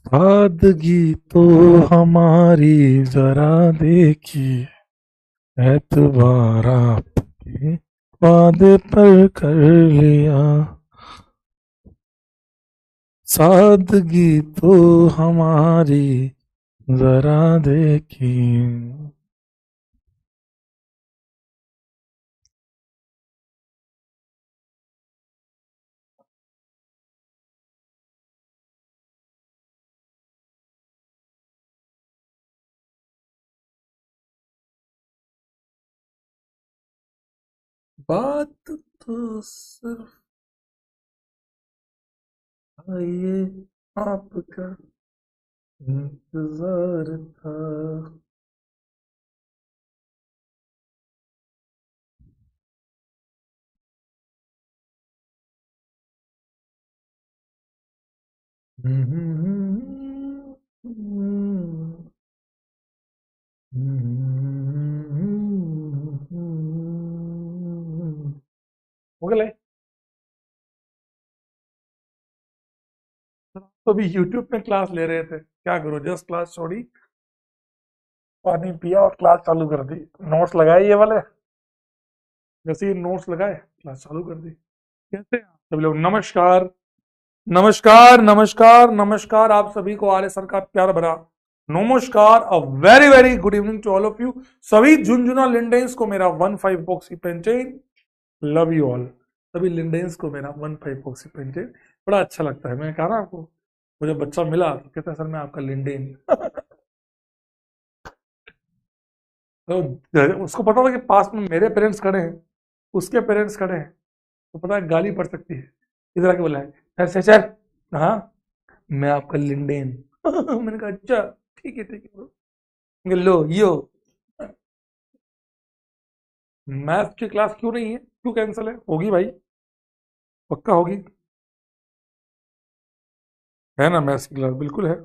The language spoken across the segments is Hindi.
सादगी तो हमारी जरा देखिए, एतबार आपके वादे पर कर लिया। सादगी तो हमारी जरा देखिए। बात तो सिर्फ ये आपका इंतजार था। हो गया। तो अभी यूट्यूब में क्लास ले रहे थे, क्या करूं, जस्ट क्लास छोड़ी, पानी पिया और क्लास चालू कर दी। नोट्स लगाए ये वाले, जैसे ही नोट्स लगाए क्लास चालू कर दी। कैसे हैं आप सभी लोग? नमस्कार, नमस्कार, नमस्कार, नमस्कार। आप सभी को आर्य सर का प्यार भरा नमस्कार। A very very good evening to all of you. सभी झुंझुना लिंडेंस को मेरा 15 बॉक्सी पेंटेन, लव यू ऑल। सभी लिंडेंस को मेरा 15 बॉक्सी पेंटेन। बड़ा अच्छा लगता है, मैं कहा ना आपको, मुझे बच्चा मिला तो कहता है सर मैं आपका लिंडेन। तो उसको पता था कि पास में मेरे पेरेंट्स खड़े हैं, उसके पेरेंट्स खड़े हैं, तो पता है गाली पड़ सकती है। इधर आके बोला है सर सर सर, हाँ मैं आपका लिंडेन। मैंने कहा अच्छा, ठीक है ठीक है bro। मैंने कहा, लो यो। मैथ की क्लास क्यों नहीं है, क्यों कैंसिल है? होगी भाई, पक्का होगी। है ना मैथ्स की क्लास, बिल्कुल है।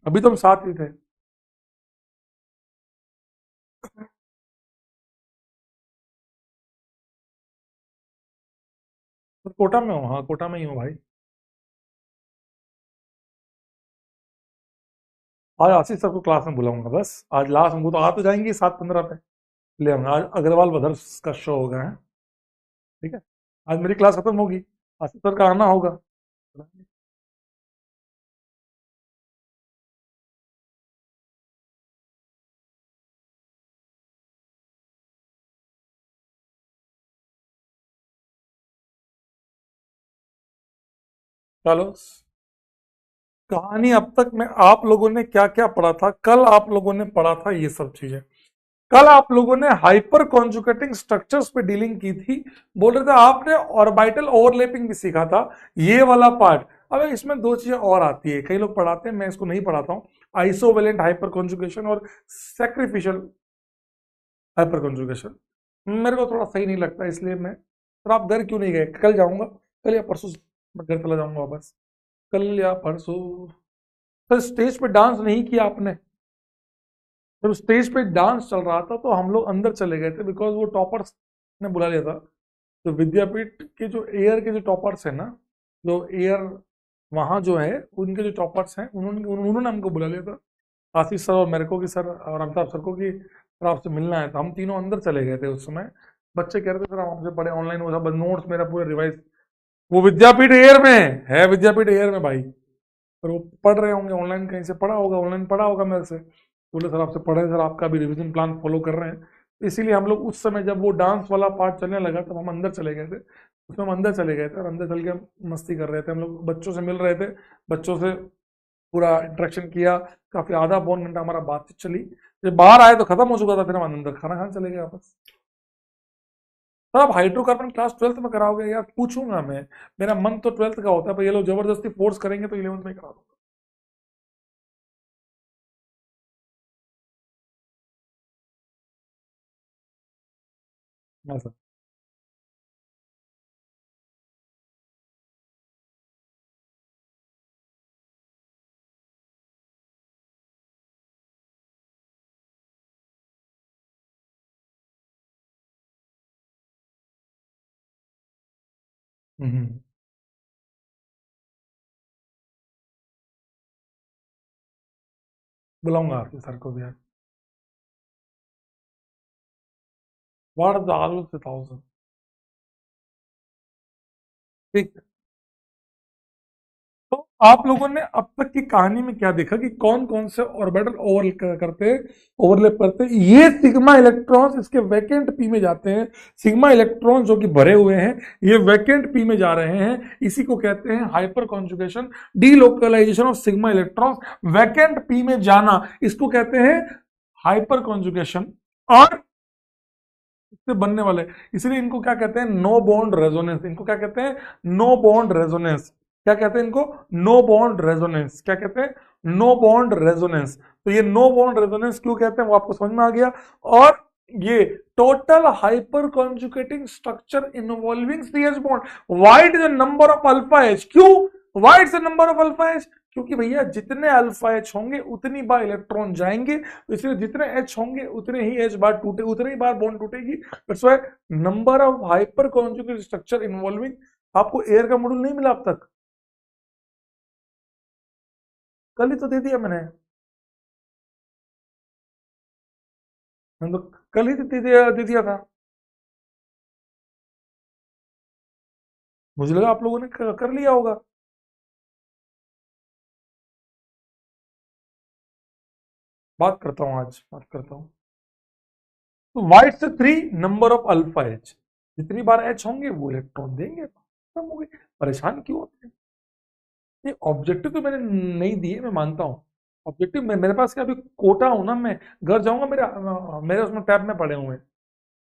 अभी तो हम साथ ही थे। तो कोटा में हूँ, हाँ कोटा में ही हूँ भाई। आज आशीष सर को क्लास में बुलाऊंगा, बस आज लास्ट, हमको तो आ तो जाएंगे 7:15 पे, ले आऊंगा। आज अग्रवाल ब्रदर्स का शो होगा है, ठीक है। आज मेरी क्लास खत्म होगी, आशीष सर का आना होगा। चलो, कहानी अब तक में आप लोगों ने क्या क्या पढ़ा था? कल आप लोगों ने पढ़ा था ये सब चीजें। कल आप लोगों ने हाइपर कॉन्जुगेटिंग स्ट्रक्चर्स पे डीलिंग की थी। बोल रहे थे आपने ऑर्बिटल ओवरलैपिंग भी सीखा था, ये वाला पार्ट। अब इसमें दो चीजें और आती है, कई लोग पढ़ाते हैं, मैं इसको नहीं पढ़ाता हूँ। आइसोवेलेंट हाइपर कॉन्जुगेशन और सैक्रिफिशियल हाइपर कॉन्जुगेशन मेरे को थोड़ा सही नहीं लगता, इसलिए मैं, पर आप घर क्यों नहीं गए? कल जाऊंगा, कल या परसों मैं घर चला जाऊंगा वापस, कल या परसों। सर स्टेज पे डांस नहीं किया आपने? जब स्टेज पे डांस चल रहा था तो हम लोग अंदर चले गए थे, बिकॉज वो टॉपर्स ने बुला लिया था। तो विद्यापीठ के जो एयर के जो टॉपर्स है ना, जो एयर वहाँ जो है, उनके जो टॉपर्स हैं, उन्होंने उन्होंने हमको बुला लिया था। आशीष सर और मेरे को, कि सर और अमिताभ सर को, कि सर आपसे मिलना है। तो हम तीनों अंदर चले गए थे उस समय। बच्चे कह रहे थे सर हम हमसे पढ़े ऑनलाइन, वो सब नोट्स मेरा पूरा रिवाइज। वो विद्यापीठ एयर में है, विद्यापीठ एयर में भाई। पर वो पढ़ रहे होंगे ऑनलाइन, कहीं से पढ़ा होगा, ऑनलाइन पढ़ा होगा मेरे से। बोले सर आपसे पढ़े सर, आपका भी रिवीजन प्लान फॉलो कर रहे हैं। तो इसीलिए हम लोग उस समय जब वो डांस वाला पार्ट चलने लगा तब हम अंदर चले गए थे। उसमें हम अंदर चले गए थे और अंदर चल के मस्ती कर रहे थे, हम लोग बच्चों से मिल रहे थे, बच्चों से पूरा इंटरेक्शन किया। काफी आधा पौन घंटा हमारा बातचीत चली। जब बाहर आए तो खत्म हो चुका था, फिर हम अंदर खाना खाने चले गए वापस। सर आप हाइड्रोकार्बन क्लास 12th में कराओगे यार? पूछूंगा मैं, मेरा मन तो 12th का होता है, पर ये लोग जबरदस्ती फोर्स करेंगे तो 11th में करा दूंगा। हाँ सर। हम्म। बुलाऊंगा आपके सर को भी यार। What are the all of the thousand. ठीक है। तो आप लोगों ने अब तक की कहानी में क्या देखा कि कौन कौन से ऑर्बिटल ओवरलैप करते हैं। ये सिग्मा इलेक्ट्रॉन्स इसके वैकेंट पी में जाते हैं। सिग्मा इलेक्ट्रॉन जो कि भरे हुए हैं ये वैकेंट पी में जा रहे हैं। इसी को कहते हैं hyper conjugation, delocalisation of sigma electrons. Vacant P में जाना इसको कहते हैं हाइपर कॉन्जुगेशन। और इससे बनने वाले, इसलिए इनको क्या कहते हैं, नो बॉन्ड रेजोनेंस। इनको क्या कहते हैं, नो बॉन्ड रेजोनेंस। क्या कहते हैं इनको, नो बॉन्ड रेजोनेंस। क्या कहते हैं, नो बॉन्ड रेजोनेंस। तो ये नो बॉन्ड रेजोनेंस क्यों कहते हैं वो आपको समझ में आ गया। और ये total hyper conjugating structure involving C H bond. Why is the number of alpha H, क्यों why is the number of alpha H, क्योंकि भैया जितने अल्फा एच होंगे उतनी बार इलेक्ट्रॉन जाएंगे, तो इसलिए जितने एच होंगे उतने ही एच बार टूटे, उतने ही बार बॉन्ड टूटेगी। That's why number of hyper conjugate structure involving. आपको एयर का मॉड्यूल नहीं मिला अब तक, कल ही तो दे दिया मैंने तो कल ही दे दिया था। मुझे लगा आप लोगों ने कर लिया होगा। बात करता हूँ, आज बात करता हूँ। तो वाइट से 3 नंबर ऑफ अल्फा एच, जितनी बार एच होंगे वो इलेक्ट्रॉन देंगे, खत्म हो गई। परेशान क्यों होते हैं। ये ऑब्जेक्टिव तो मैंने नहीं दिए, मैं मानता हूँ। ऑब्जेक्टिव मेरे पास क्या अभी कोटा हूं ना, मैं घर जाऊंगा, मेरे उसमें टैब में पड़े हुए हैं,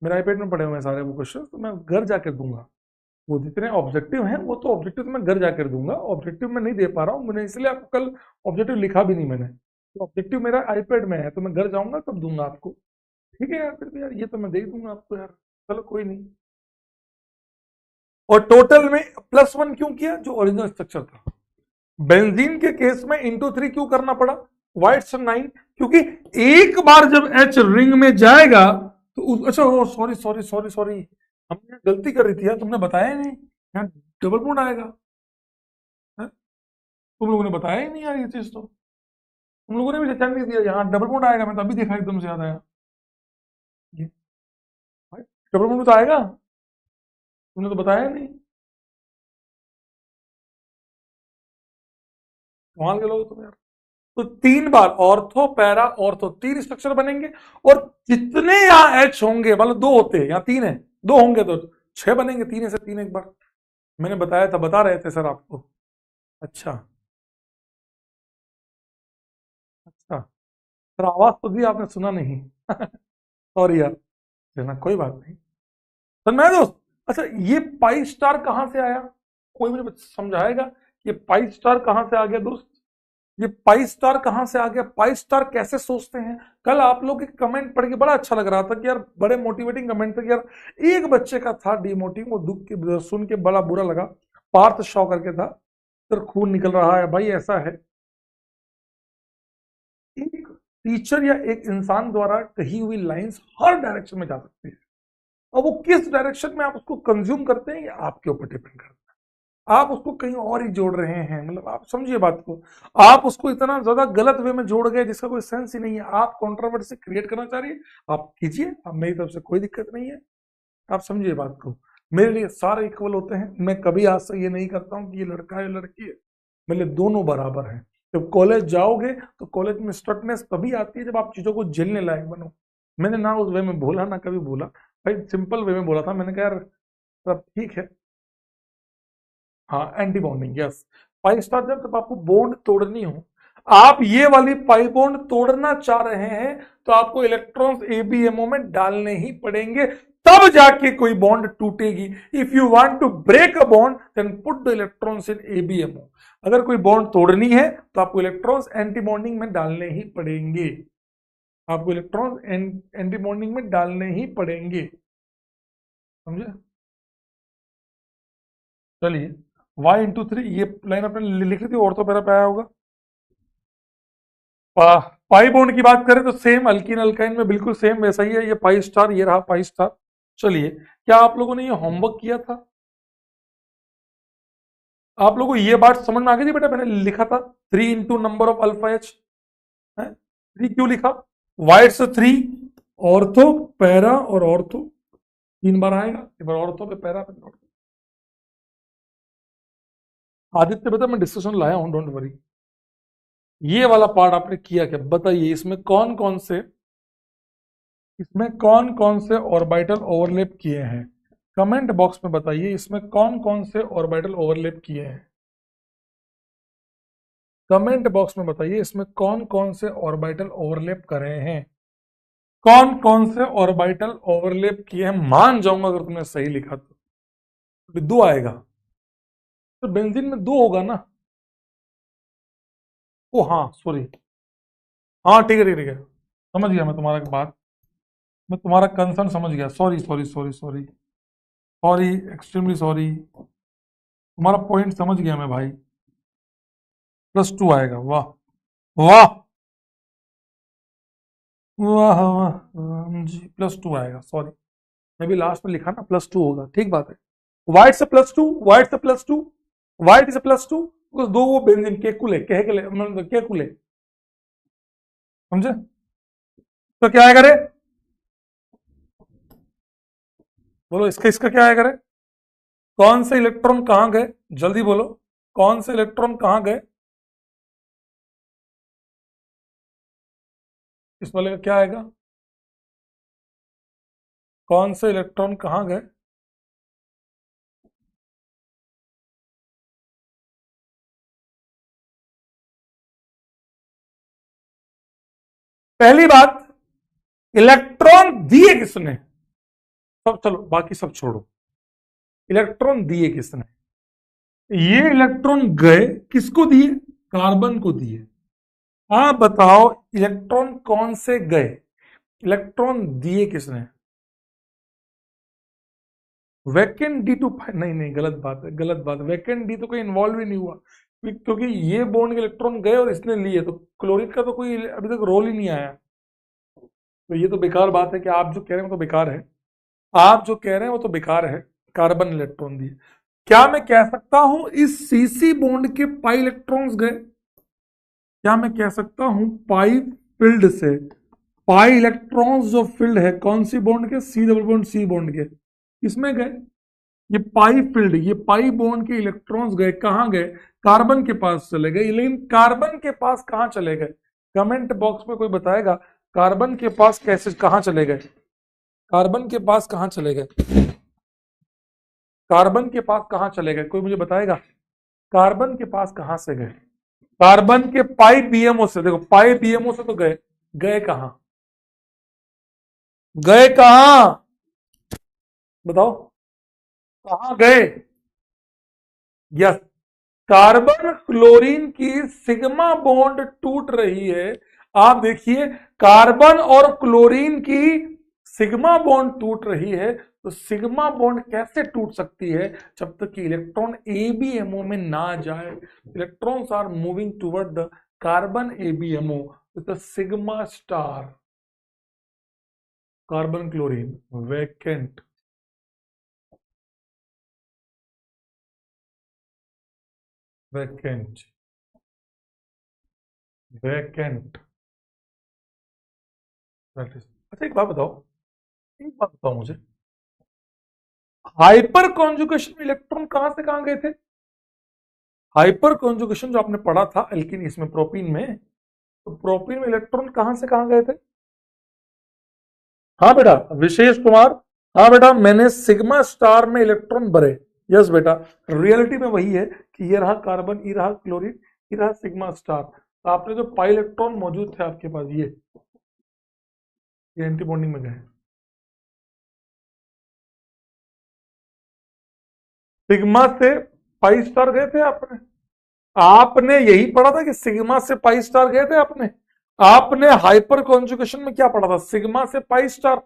मेरे आईपैड में पड़े हुए हैं सारे वो क्वेश्चन, तो मैं घर जाकर दूंगा। वो जितने ऑब्जेक्टिव हैं वो तो ऑब्जेक्टिव तो मैं घर जाकर दूंगा, ऑब्जेक्टिव मैं नहीं दे पा रहा हूँ, मैंने इसलिए आपको कल ऑब्जेक्टिव लिखा भी नहीं मैंने। तो ऑब्जेक्टिव मेरा आईपैड में है, तो मैं घर जाऊंगा तब दूंगा आपको। ठीक है यार, फिर भी यार ये तो मैं दे दूंगा आपको यार। चलो कोई नहीं। और टोटल में +1 क्यों किया, जो ओरिजिनल स्ट्रक्चर था। बेंजीन के केस में *3 क्यों करना पड़ा, वाइट से 9, क्योंकि एक बार जब एच रिंग में जाएगा तो अच्छा, सॉरी सॉरी सॉरी सॉरी, हमने गलती कर रही थी यार, तुमने बताया ही नहीं। यहाँ डबल बॉन्ड आएगा है? तुम लोगों ने बताया ही नहीं यार ये चीज तो। तुम लोगों ने भी ध्यान नहीं दिया, यहाँ डबल बॉन्ड आएगा, मैं तभी देखा एकदम से याद आया। ये डबल बॉन्ड तो आएगा, तुमने तो बताया नहीं। कमाल के लोग तुम यार। तो 3 बार ऑर्थो पैरा ऑर्थो, 3 स्ट्रक्चर बनेंगे। और जितने यहाँ एच होंगे, मतलब 2 होते हैं, यहाँ 3 है, 2 होंगे तो 6 बनेंगे, 3 से 3 एक बार। मैंने बताया था, बता रहे थे सर आपको। अच्छा अच्छा, सर आवाज तो दी आपने, सुना नहीं। सॉरी यार, लेना कोई बात नहीं। तो मैं दोस्त, अच्छा ये पाई स्टार कहाँ से आया, कोई मुझे समझाएगा, ये पाई स्टार कहाँ से आ गया दोस्त। ये पाई स्टार कहां से आ गया, पाई स्टार कैसे सोचते हैं। कल आप लोग के कमेंट पढ़ के बड़ा अच्छा लग रहा था कि यार, बड़े मोटिवेटिंग कमेंट थे कि यार, एक बच्चे का था डिमोटिंग, वो दुख के सुन के बड़ा बुरा लगा। पार्थ शॉ करके था, फिर खून निकल रहा है भाई, ऐसा है। एक टीचर या एक इंसान द्वारा कही हुई लाइंस हर डायरेक्शन में जा सकती है। और वो किस डायरेक्शन में आप उसको कंज्यूम करते हैं ये आपके ऊपर डिपेंड करता है। आप उसको कहीं और ही जोड़ रहे हैं, मतलब आप समझिए बात को। आप उसको इतना ज्यादा गलत वे में जोड़ गए जिसका कोई सेंस ही नहीं है। आप कंट्रोवर्सी क्रिएट करना चाह रही है, आप कीजिए, आप मेरी तरफ से कोई दिक्कत नहीं है। आप समझिए बात को। मेरे लिए सारे इक्वल होते हैं, मैं कभी आज से ये नहीं करता हूँ कि ये लड़का है लड़की है, मेरे लिए दोनों बराबर हैं। जब कॉलेज जाओगे तो कॉलेज में स्ट्रिक्टनेस तभी आती है जब आप चीजों को झेलने लायक बनो। मैंने ना उस वे में बोला, ना कभी बोला भाई, सिंपल वे में बोला था, मैंने कहा यार सब ठीक है। हाँ, anti bonding, yes. Pi star जब आपको बॉन्ड तोड़नी हो, आप ये वाली पाई बॉन्ड तोड़ना चाह रहे हैं, तो आपको इलेक्ट्रॉन्स एबीएमओ में डालने ही पड़ेंगे, तब जाके कोई बॉन्ड टूटेगी। If you want to break a bond then put the electrons in ABMO. अगर कोई बॉन्ड तोड़नी है तो आपको इलेक्ट्रॉन्स एंटी बॉन्डिंग में डालने ही पड़ेंगे। आपको इलेक्ट्रॉन्स एंटी बॉन्डिंग में डालने ही पड़ेंगे, समझे। चलिए, y × 3, ये लाइन आपने लिख ली थी, और तो मेरा पे आया होगा। पाई बॉन्ड की बात करें तो सेम अल्कीन अल्काइन में बिल्कुल सेम वैसा ही है, ये पाई स्टार, ये रहा पाई स्टार। चलिए, क्या आप लोगों ने ये होमवर्क किया था, आप लोगों को ये बात समझ में आ गई थी बेटा, मैंने लिखा था 3 × नंबर ऑफ अल्फा एच है। 3 क्यों लिखा? वाइट से 3, ऑर्थो, पैरा और ऑर्थो 3 बार आएगा, एक बार ऑर्थो पे पैरा पे ऑर्थो। आदित्य बेटा मैं डिस्कशन लाया हूं, डोंट वरी। ये वाला पार्ट आपने किया क्या बताइए? इसमें कौन कौन से ऑर्बिटल ओवरलैप किए हैं? कमेंट बॉक्स में बताइए इसमें कौन कौन से ऑर्बिटल ओवरलैप किए हैं। कमेंट बॉक्स में बताइए इसमें कौन कौन से ऑर्बिटल ओवरलैप कर रहे हैं। कौन कौन से ऑर्बिटल ओवरलैप किए हैं? मान जाऊंगा अगर तुमने सही लिखा तो 2 आएगा, तो बेंजीन में 2 होगा ना। ओ हाँ सॉरी, हाँ ठीक है ठीक है ठीक है, समझ गया मैं तुम्हारा बात, मैं तुम्हारा कंसर्न समझ गया। Sorry sorry sorry sorry sorry, extremely sorry, तुम्हारा पॉइंट समझ गया मैं भाई। +2 आएगा, वाह वाह वाह वाह जी, +2 आएगा। सॉरी, मैं भी लास्ट में लिखा ना, +2 होगा, ठीक बात है। वाइट से +2, वाइट से +2, वाइट से +2, दो वो बेंजीन के कुले कह के ले, मतलब के कुले, समझे? तो क्या आएगा रे? बोलो इसका इसका क्या आएगा रे? कौन से इलेक्ट्रॉन कहां गए? जल्दी बोलो, कौन से इलेक्ट्रॉन कहां गए? इस वाले का क्या आएगा? कौन से इलेक्ट्रॉन कहां गए? पहली बात, इलेक्ट्रॉन दिए किसने? सब चलो बाकी सब छोड़ो, इलेक्ट्रॉन दिए किसने? ये इलेक्ट्रॉन गए, किसको दिए? कार्बन को दिए। आप बताओ इलेक्ट्रॉन कौन से गए, इलेक्ट्रॉन दिए किसने? वैकेंट डी टू, नहीं नहीं गलत बात है, गलत बात है, वैकेंट डी तो कोई इन्वॉल्व ही नहीं हुआ, क्योंकि ये बॉन्ड के इलेक्ट्रॉन गए और इसने लिए, तो क्लोरीन का तो कोई अभी तक रोल ही नहीं आया। तो ये तो बेकार बात है कि आप जो कह रहे हैं वो तो बेकार है, आप जो कह रहे हैं वो तो बेकार है। कार्बन इलेक्ट्रॉन दिए, क्या मैं कह सकता हूं इस सीसी बॉन्ड के पाई इलेक्ट्रॉन्स गए? क्या मैं कह सकता हूं पाई फील्ड से, पाई इलेक्ट्रॉन्स जो फील्ड है कौन सी बॉन्ड के? C double bond C bond के, इसमें गए। ये पाई फील्ड, ये पाई बॉन्ड के इलेक्ट्रॉन्स गए कहां गए? कार्बन के पास चले गए, लेकिन कार्बन के पास कहां चले गए? कमेंट बॉक्स में कोई बताएगा कार्बन के पास कैसे, कहां चले गए? कार्बन के पास कहां चले गए? कार्बन के पास कहां चले गए, कोई मुझे बताएगा? कार्बन के पास कहां से गए? कार्बन के पाई बीएमओ से, देखो पाई बीएमओ से तो गए, गए कहां? गए कहां? बताओ कहां गए? यस, कार्बन क्लोरीन की सिग्मा बॉन्ड टूट रही है। आप देखिए, कार्बन और क्लोरीन की सिग्मा बॉन्ड टूट रही है, तो सिग्मा बॉन्ड कैसे टूट सकती है? जब तक कि इलेक्ट्रॉन एबीएमओ में ना जाए। Electrons are moving toward the carbon ABMO with sigma star. Carbon chlorine vacant, vacant, vacant, अच्छा एक बात बताओ, एक बात बताओ मुझे, हाइपर कॉन्जुगेशन में इलेक्ट्रॉन कहां से कहां गए थे? हाइपर कॉन्जुगेशन जो आपने पढ़ा था एल्किन, इसमें प्रोपीन में, तो प्रोपीन में इलेक्ट्रॉन कहां से कहां गए थे? हाँ बेटा विशेष कुमार, हाँ बेटा मैंने सिग्मा स्टार में इलेक्ट्रॉन भरे। यस बेटा, रियलिटी में वही है कि ये रहा कार्बन, ये रहा क्लोरीन, ये रहा सिग्मा स्टार, तो आपने जो पाई इलेक्ट्रॉन मौजूद थे आपके पास, ये एंटी बॉन्डिंग में गए। सिग्मा से पाई स्टार गए थे आपने, आपने यही पढ़ा था कि सिग्मा से पाई स्टार गए थे आपने। आपने हाइपर कॉन्जुगेशन में क्या पढ़ा था? सिग्मा से पाई स्टार,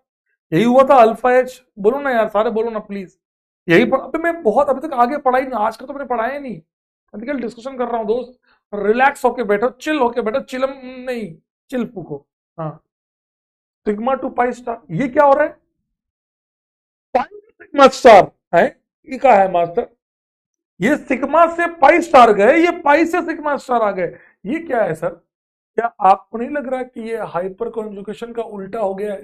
यही हुआ था अल्फा एच। बोलो ना यार, सारे बोलो ना प्लीज, यही पढ़ा। अभी मैं बहुत अभी तक आगे पढ़ा ही नहीं, आज का तो मैंने पढ़ाया नहीं, अभी कल डिस्कशन कर रहा हूँ दोस्त। रिलैक्स होके बैठो, चिल होके बैठो, चिलम नहीं, चिल फूको। हाँ, सिग्मा टू पाई स्टार, ये क्या हो रहा है? पाई सिग्मा स्टार है, ये क्या है मास्टर? ये सिग्मा से पाई स्टार गए, ये पाई से सिग्मा स्टार आ गए, ये क्या है सर? क्या आपको नहीं लग रहा कि ये हाइपर कॉन्जुगेशन का उल्टा हो गया है?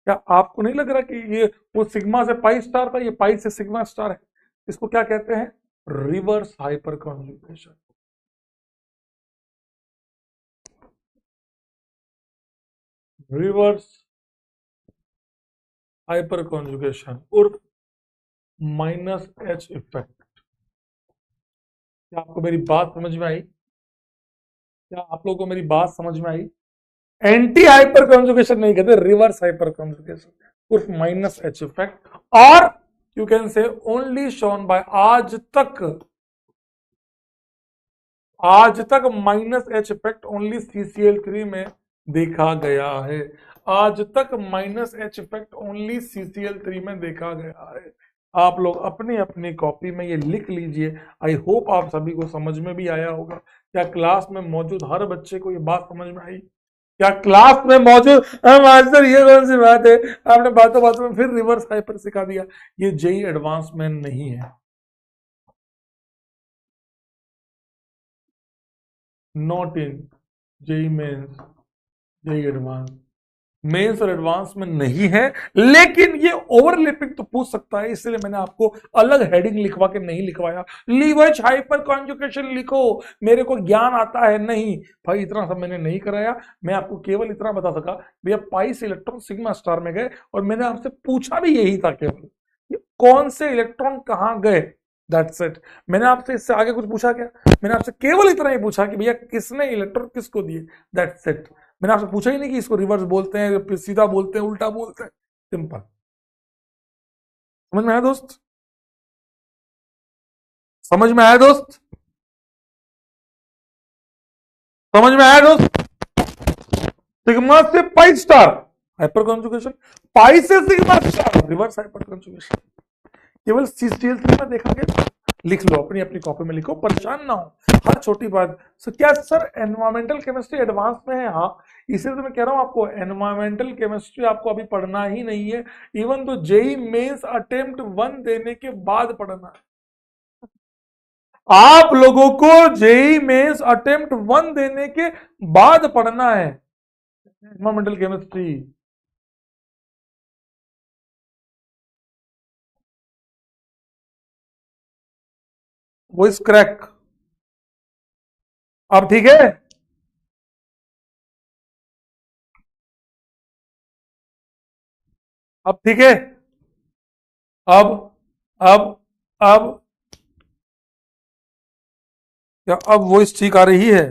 क्या आपको नहीं लग रहा कि ये वो सिग्मा से पाई स्टार था, ये पाई से सिग्मा स्टार है? इसको क्या कहते हैं? Reverse hyper conjugation. Reverse hyper conjugation उर्फ माइनस एच इफेक्ट। क्या आपको मेरी बात समझ में आई? क्या आप लोगों को मेरी बात समझ में आई? एंटी हाइपर कॉन्जुगेशन नहीं कहते, रिवर्स हाइपर कॉन्जुगेशन उर्फ माइनस एच इफेक्ट। और you can say only shown by आज तक minus H effect only CCl3 में देखा गया है। आज तक minus H effect only CCl3 में देखा गया है। आप लोग अपनी अपनी कॉपी में ये लिख लीजिए। आई होप आप सभी को समझ में भी आया होगा। क्या क्लास में मौजूद हर बच्चे को ये बात समझ में आई? क्या क्लास में मौजूद मास्टर ये कौन सी बात है, आपने बातों बातों में फिर रिवर्स हाइपर सिखा दिया? ये जेई एडवांस में नहीं है, not in JEE mains, JEE advance. Mains और एडवांस में नहीं है, लेकिन ये ओवरलैपिंग तो पूछ सकता है, इसलिए मैंने आपको अलग हेडिंग लिखवा के नहीं लिखवाया। लीवर्ज हाइपर कॉन्जुगेशन लिखो, मेरे को ज्ञान आता है नहीं भाई, इतना सब मैंने नहीं कराया। मैं आपको केवल इतना बता सका भैया पाई से इलेक्ट्रॉन सिग्मा स्टार में गए, और मैंने आपसे पूछा भी यही था केवल कौन से इलेक्ट्रॉन कहां गए, दैट्स इट। मैंने आपसे इससे आगे कुछ पूछा क्या? मैंने आपसे केवल इतना ही पूछा कि भैया किसने इलेक्ट्रॉन किसको दिए, दैट्स इट। मैंने आपसे पूछा ही नहीं कि इसको रिवर्स बोलते हैं, सीधा बोलते हैं, उल्टा बोलते हैं। सिंपल। समझ में आया दोस्त? समझ में आया दोस्त? समझ में आया दोस्त? सिग्मा से पाई स्टार हाइपर कॉन्जुगेशन, पाई से sigma star reverse hyper conjugation, केवल CCl3 में देखा गया। लिख लो, अपनी अपनी कॉपी में लिखो, परेशान ना हो हर छोटी बात। सो क्या सर एनवायरमेंटल केमिस्ट्री एडवांस में है? हाँ, इसीलिए तो मैं कह रहा हूं आपको एनवायरमेंटल केमिस्ट्री आपको अभी पढ़ना ही नहीं है, इवन तो जेई मेंस अटेम्प्ट 1 देने के बाद पढ़ना है। आप लोगों को जेई मेंस अटेम्प्ट 1 देने के बाद पढ़ना है एनवायरमेंटल केमिस्ट्री। वो इस क्रैक। अब ठीक है? अब ठीक है? अब अब अब क्या अब वॉइस ठीक आ रही है?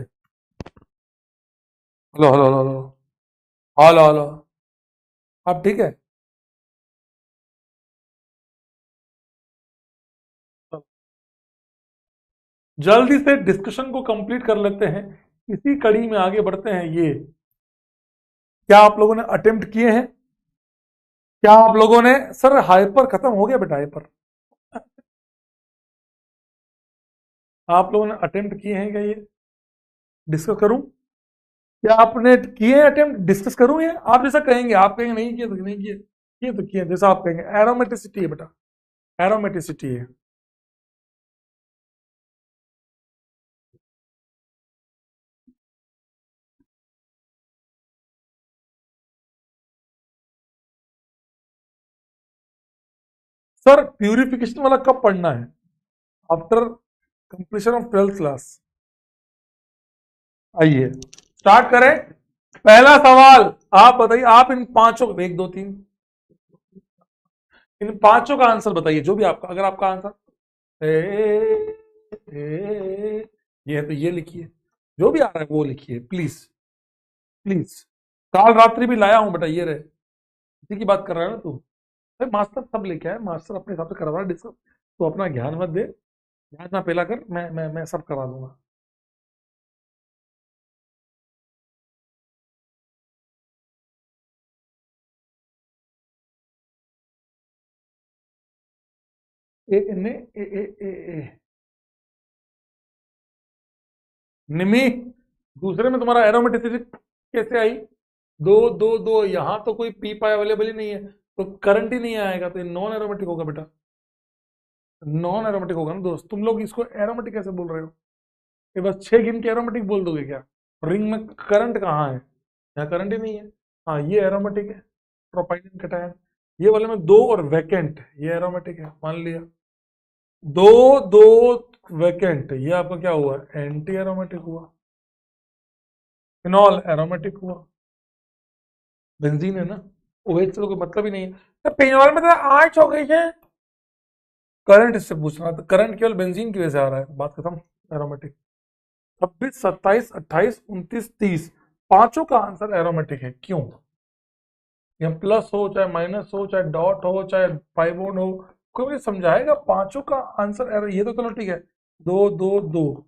Hello hello hello hello hello hello. अब ठीक है? जल्दी से डिस्कशन को कंप्लीट कर लेते हैं, इसी कड़ी में आगे बढ़ते हैं। ये क्या आप लोगों ने अटेम्प्ट किए हैं? क्या आप लोगों ने, सर हाइपर खत्म हो गया बेटा, हाइपर आप लोगों ने अटेम्प्ट किए हैं क्या? ये डिस्कस करूं? क्या आपने किए हैं अटेम्प्ट? डिस्कस करूं? ये आप जैसा कहेंगे, आप कहेंगे नहीं किए तो नहीं किए, किए तो किए, जैसा आप कहेंगे। एरोमेटिसिटी है बेटा, एरोमेटिसिटी है। सर प्यूरिफिकेशन वाला कब पढ़ना है? After completion of 12th class. आइए स्टार्ट करें। पहला सवाल, आप बताइए, आप इन पांचों, एक दो तीन, इन पांचों का आंसर बताइए, जो भी आपका, अगर आपका आंसर ये है तो ये लिखिए, जो भी आ रहा है वो लिखिए प्लीज, प्लीज। काल रात्रि भी लाया हूं बेटा, ये रहे, इसी की बात कर रहा है ना तू? भाई मास्टर सब लेके आए, मास्टर अपने हिसाब से करवा रहा है डिस्कस, तो अपना ज्ञान मत दे, ध्यान ना पेला कर, मैं सब करवा दूंगा। ए ने ए निमी, दूसरे में तुम्हारा एरोमेटिसिटी कैसे आई? दो दो दो, यहां तो कोई पी पाई अवेलेबल ही नहीं है, तो करंट ही नहीं आएगा, तो ये नॉन एरोमेटिक होगा बेटा, नॉन एरोमेटिक होगा ना दोस्त। तुम लोग इसको एरोमेटिक कैसे बोल रहे हो? ये बस 6 गिन के एरोमेटिक बोल दोगे क्या? रिंग में करंट कहाँ है? यहाँ करंट ही नहीं है। हाँ ये एरोमेटिक है, प्रोपाइलिन कटायन। ये वाले में दो और वैकेंट, ये एरोमेटिक है मान लिया। दो दो वैकेंट, ये आपका क्या हुआ? एंटी एरोमेटिक हुआ। फिनॉल एरोमेटिक हुआ। बेंजीन है ना, ओएच से तो कोई मतलब ही नहीं है। तो फिनॉल में तो आठ हो गई है। करंट इससे पूछ रहा था, करंट केवल बेंजीन की वजह से आ रहा है, बात खत्म। एरोमेटिक। 26, 27, 28, 29, 30, पांचों का आंसर एरोमेटिक है। क्यों? या प्लस हो चाहे माइनस हो चाहे डॉट हो चाहे पाइबोन हो, कोई मुझे समझाएगा पांचों का आंसर एरो? ये तो चलो ठीक है, दो दो दो,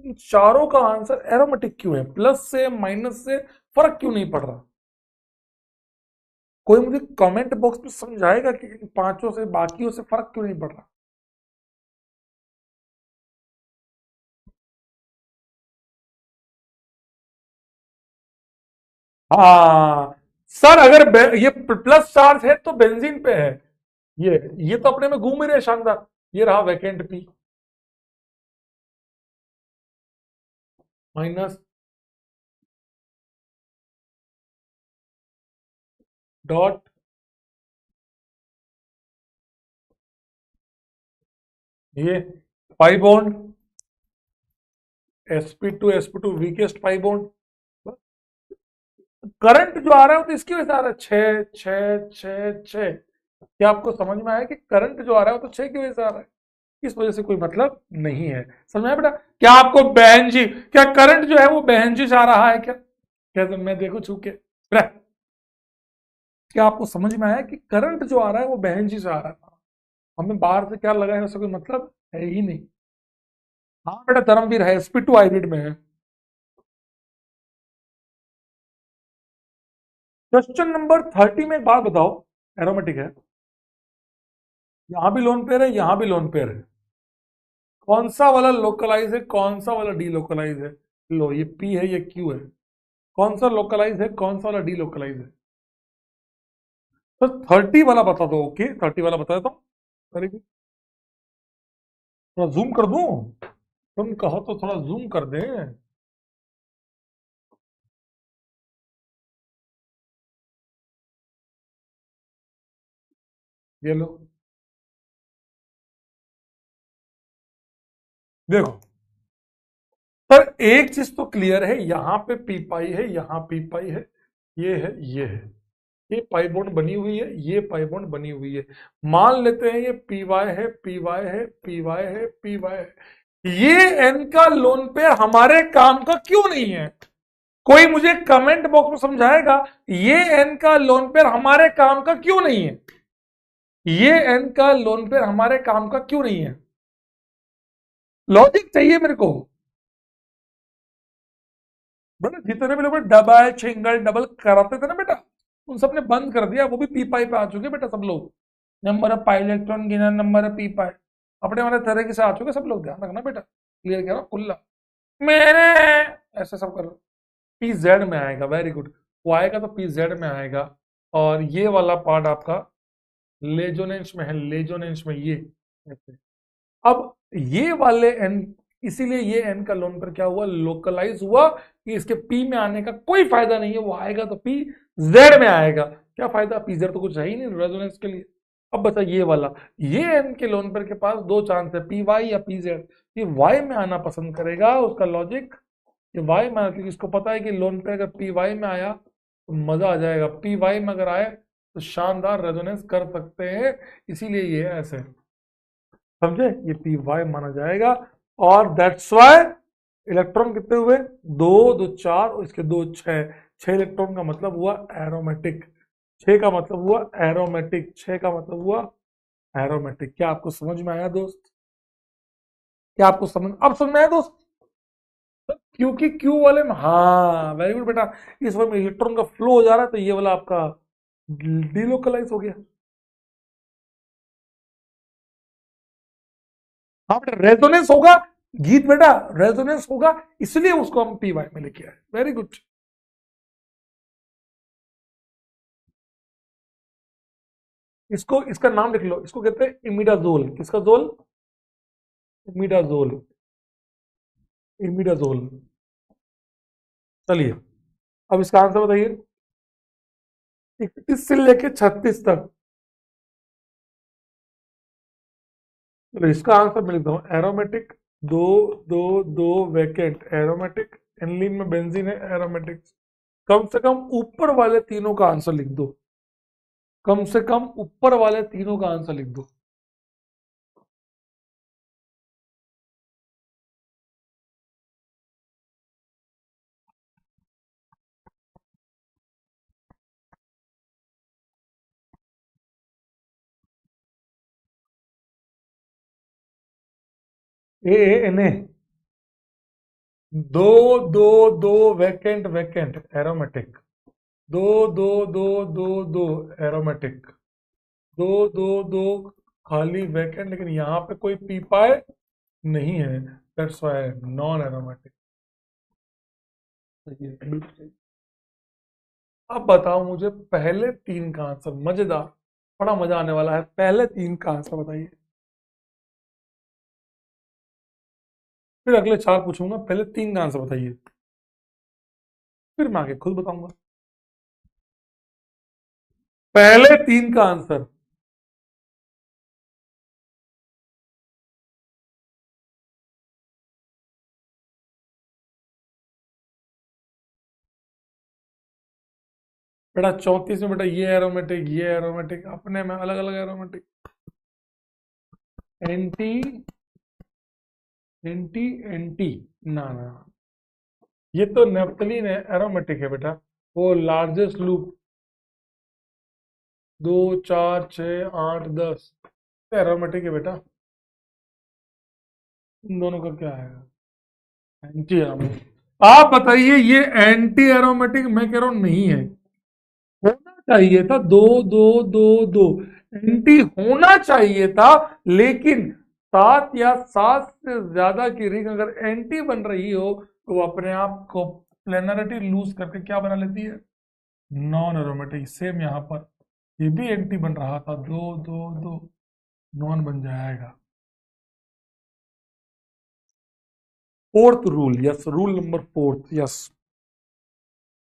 इन चारों का आंसर एरोमेटिक क्यों है? प्लस से माइनस से फर्क क्यों नहीं पड़ रहा? कोई मुझे कमेंट बॉक्स में समझाएगा कि इन पांचों से बाकियों से फर्क क्यों नहीं पड़ रहा? हाँ सर, अगर ये प्लस चार्ज है तो बेंजीन पे है। ये ये तो अपने में घूम ही रहे शानदार। ये रहा वैकेंट पी, माइनस डॉट, ये pi bond, sp2 weakest pi bond. Current जो आ रहा है वो तो इसकी वजह से आ रहा है, छः छः छः छः। क्या आपको समझ में आया कि करंट जो आ रहा है वो तो छः की वजह से आ रहा है? इस वजह से कोई मतलब नहीं है। समझ में आया बेटा? क्या आपको बहन जी, क्या करंट जो है वो बहन जी से आ रहा है क्या? क्या तो मैं देखो छू के बेटा, क्या आपको समझ में आया कि करंट जो आ रहा है वो बहन जी से आ रहा है? हमें बाहर से क्या लगा है, उससे कोई मतलब है ही नहीं। हाँ बेटा, धर्मवीर है, sp2 हाइब्रिड में है। क्वेश्चन नंबर 30 में एक बात बताओ, एरोमेटिक है, यहां भी लोन पेयर है, यहां भी लोन पेयर है। कौन सा वाला लोकलाइज है, कौन सा वाला डी लोकलाइज है? लो, ये पी है, ये क्यू है। कौन सा लोकलाइज है, कौन सा वाला डी लोकलाइज है? तो 30 वाला बता दो। ओके, 30 वाला बता देता हूँ। Very good. थोड़ा जूम कर दूं? तुम कहो तो थोड़ा जूम कर दे। ये लो, देखो सर, एक चीज तो क्लियर है, यहां पे पी पाई है, यहां पी पाई है, ये है, ये है, ये पाई बॉन्ड बनी हुई है, ये पाई बॉन्ड बनी हुई है। मान लेते हैं ये पी वाई है, पी वाई है, पी वाई है, पी वाई है। ये एन का लोन पेयर हमारे काम का क्यों नहीं है? कोई मुझे कमेंट बॉक्स में समझाएगा, ये एन का लोन पेयर हमारे काम का क्यों नहीं है? ये एन का लोन पेयर हमारे काम का क्यों नहीं है? लॉजिक चाहिए मेरे को। बेटा जितने भी लोग डबल सिंगल डबल कराते थे ना बेटा, उन सबने बंद कर दिया, वो भी पी पाई पे आ चुके बेटा सब लोग। नंबर ऑफ पाई इलेक्ट्रॉन गिनर, नंबर ऑफ पी पाई, अपने वाले तरह से आ चुके सब लोग। ध्यान रखना बेटा, क्लियर कह रहा हूँ कुल्ला। मैंने ऐसे सब कर, पी जेड में आएगा। वेरी गुड, वो आएगा तो पी जेड में आएगा। और ये वाला पार्ट आपका लेजोनेंस में है, लेजोनेंस में ये ऐसे। अब ये वाले एन, इसीलिए ये एन का लोन पर क्या हुआ, लोकलाइज हुआ, कि इसके पी में आने का कोई फायदा नहीं है। वो आएगा तो पी जेड में आएगा। क्या फायदा, पी जेड तो कुछ है ही नहीं रेजोनेंस के लिए। अब बचा ये वाला, ये एन के लोन पर के पास दो चांस है, पी वाई या पी जेड। ये वाई में आना पसंद करेगा, उसका लॉजिक ये वाई में, क्योंकि इसको पता है कि लोन पे अगर पी वाई में आया तो मजा आ जाएगा, पी वाई में अगर आए तो शानदार रेजोनेंस कर सकते हैं। इसीलिए ये ऐसे, समझे, ये पी वाई माना जाएगा। और दैट्स वाई इलेक्ट्रॉन कितने हुए, दो दो चार, और इसके दो छह, छह इलेक्ट्रॉन का मतलब हुआ एरोमेटिक। छह का मतलब हुआ एरोमेटिक, छह का मतलब हुआ एरोमेटिक। क्या आपको समझ में आया दोस्त? क्या आपको समझ, अब समझ में आया दोस्त? क्योंकि क्यू वाले में, हाँ वेरी गुड बेटा, इस वाले में इलेक्ट्रॉन का फ्लो हो जा रहा है, तो ये वाला आपका डिलोकलाइज हो गया। हाँ बेटा, रेजोनेंस होगा, गीत बेटा, रेजोनेंस होगा, इसलिए उसको हम पी वाई में लेके आए। Very good. इसको, इसका नाम लिख लो, इसको कहते हैं इमिडाजोल। किसका जोल? Imidazole, imidazole. चलिए अब इसका आंसर बताइए। 31 से लेके 36 तक। चलो इसका आंसर मैं लिखता हूँ एरोमेटिक, दो दो दो वैकेंट एरोमेटिक, एनलीन में बेंजीन है एरोमेटिक। कम से कम ऊपर वाले तीनों का आंसर लिख दो, कम से कम ऊपर वाले तीनों का आंसर लिख दो। ए एन ए, दो दो दो वैकेंट वैकेंट एरोमेटिक, दो दो दो दो दो एरोमेटिक, दो दो दो खाली वैकेंट, लेकिन यहाँ पे कोई पी पाए नहीं है, दैट्स व्हाई नॉन एरोमेटिक। बिल्कुल सही। अब बताओ मुझे पहले तीन का आंसर, मजेदार, बड़ा मजा आने वाला है, पहले तीन का आंसर बताइए। फिर अगले चार पूछूंगा, पहले तीन का आंसर बताइए, फिर मैं आगे खुद बताऊंगा। पहले तीन का आंसर। बेटा 34 में बेटा ये एरोमेटिक, ये एरोमेटिक, अपने में अलग अलग एरोमेटिक। एंटी एंटी एंटी, ना ना, ये तो नेप्थलीन है, एरोमेटिक है बेटा। वो लार्जेस्ट लूप, 2 4 6 8 10, एरोमेटिक है बेटा। इन दोनों का क्या है? Anti aromatic. आप बताइए, ये एंटी एरोमेटिक मैं कह रहा हूं नहीं है, होना चाहिए था दो दो दो दो, एंटी होना चाहिए था, लेकिन 7 या 7 से ज्यादा की रिंग अगर एंटी बन रही हो तो वो अपने आप को प्लेनरिटी लूज करके क्या बना लेती है? Non aromatic. सेम यहां पर ये भी एंटी बन रहा था, दो दो दो, नॉन बन जाएगा। Fourth rule, yes, rule number fourth, yes.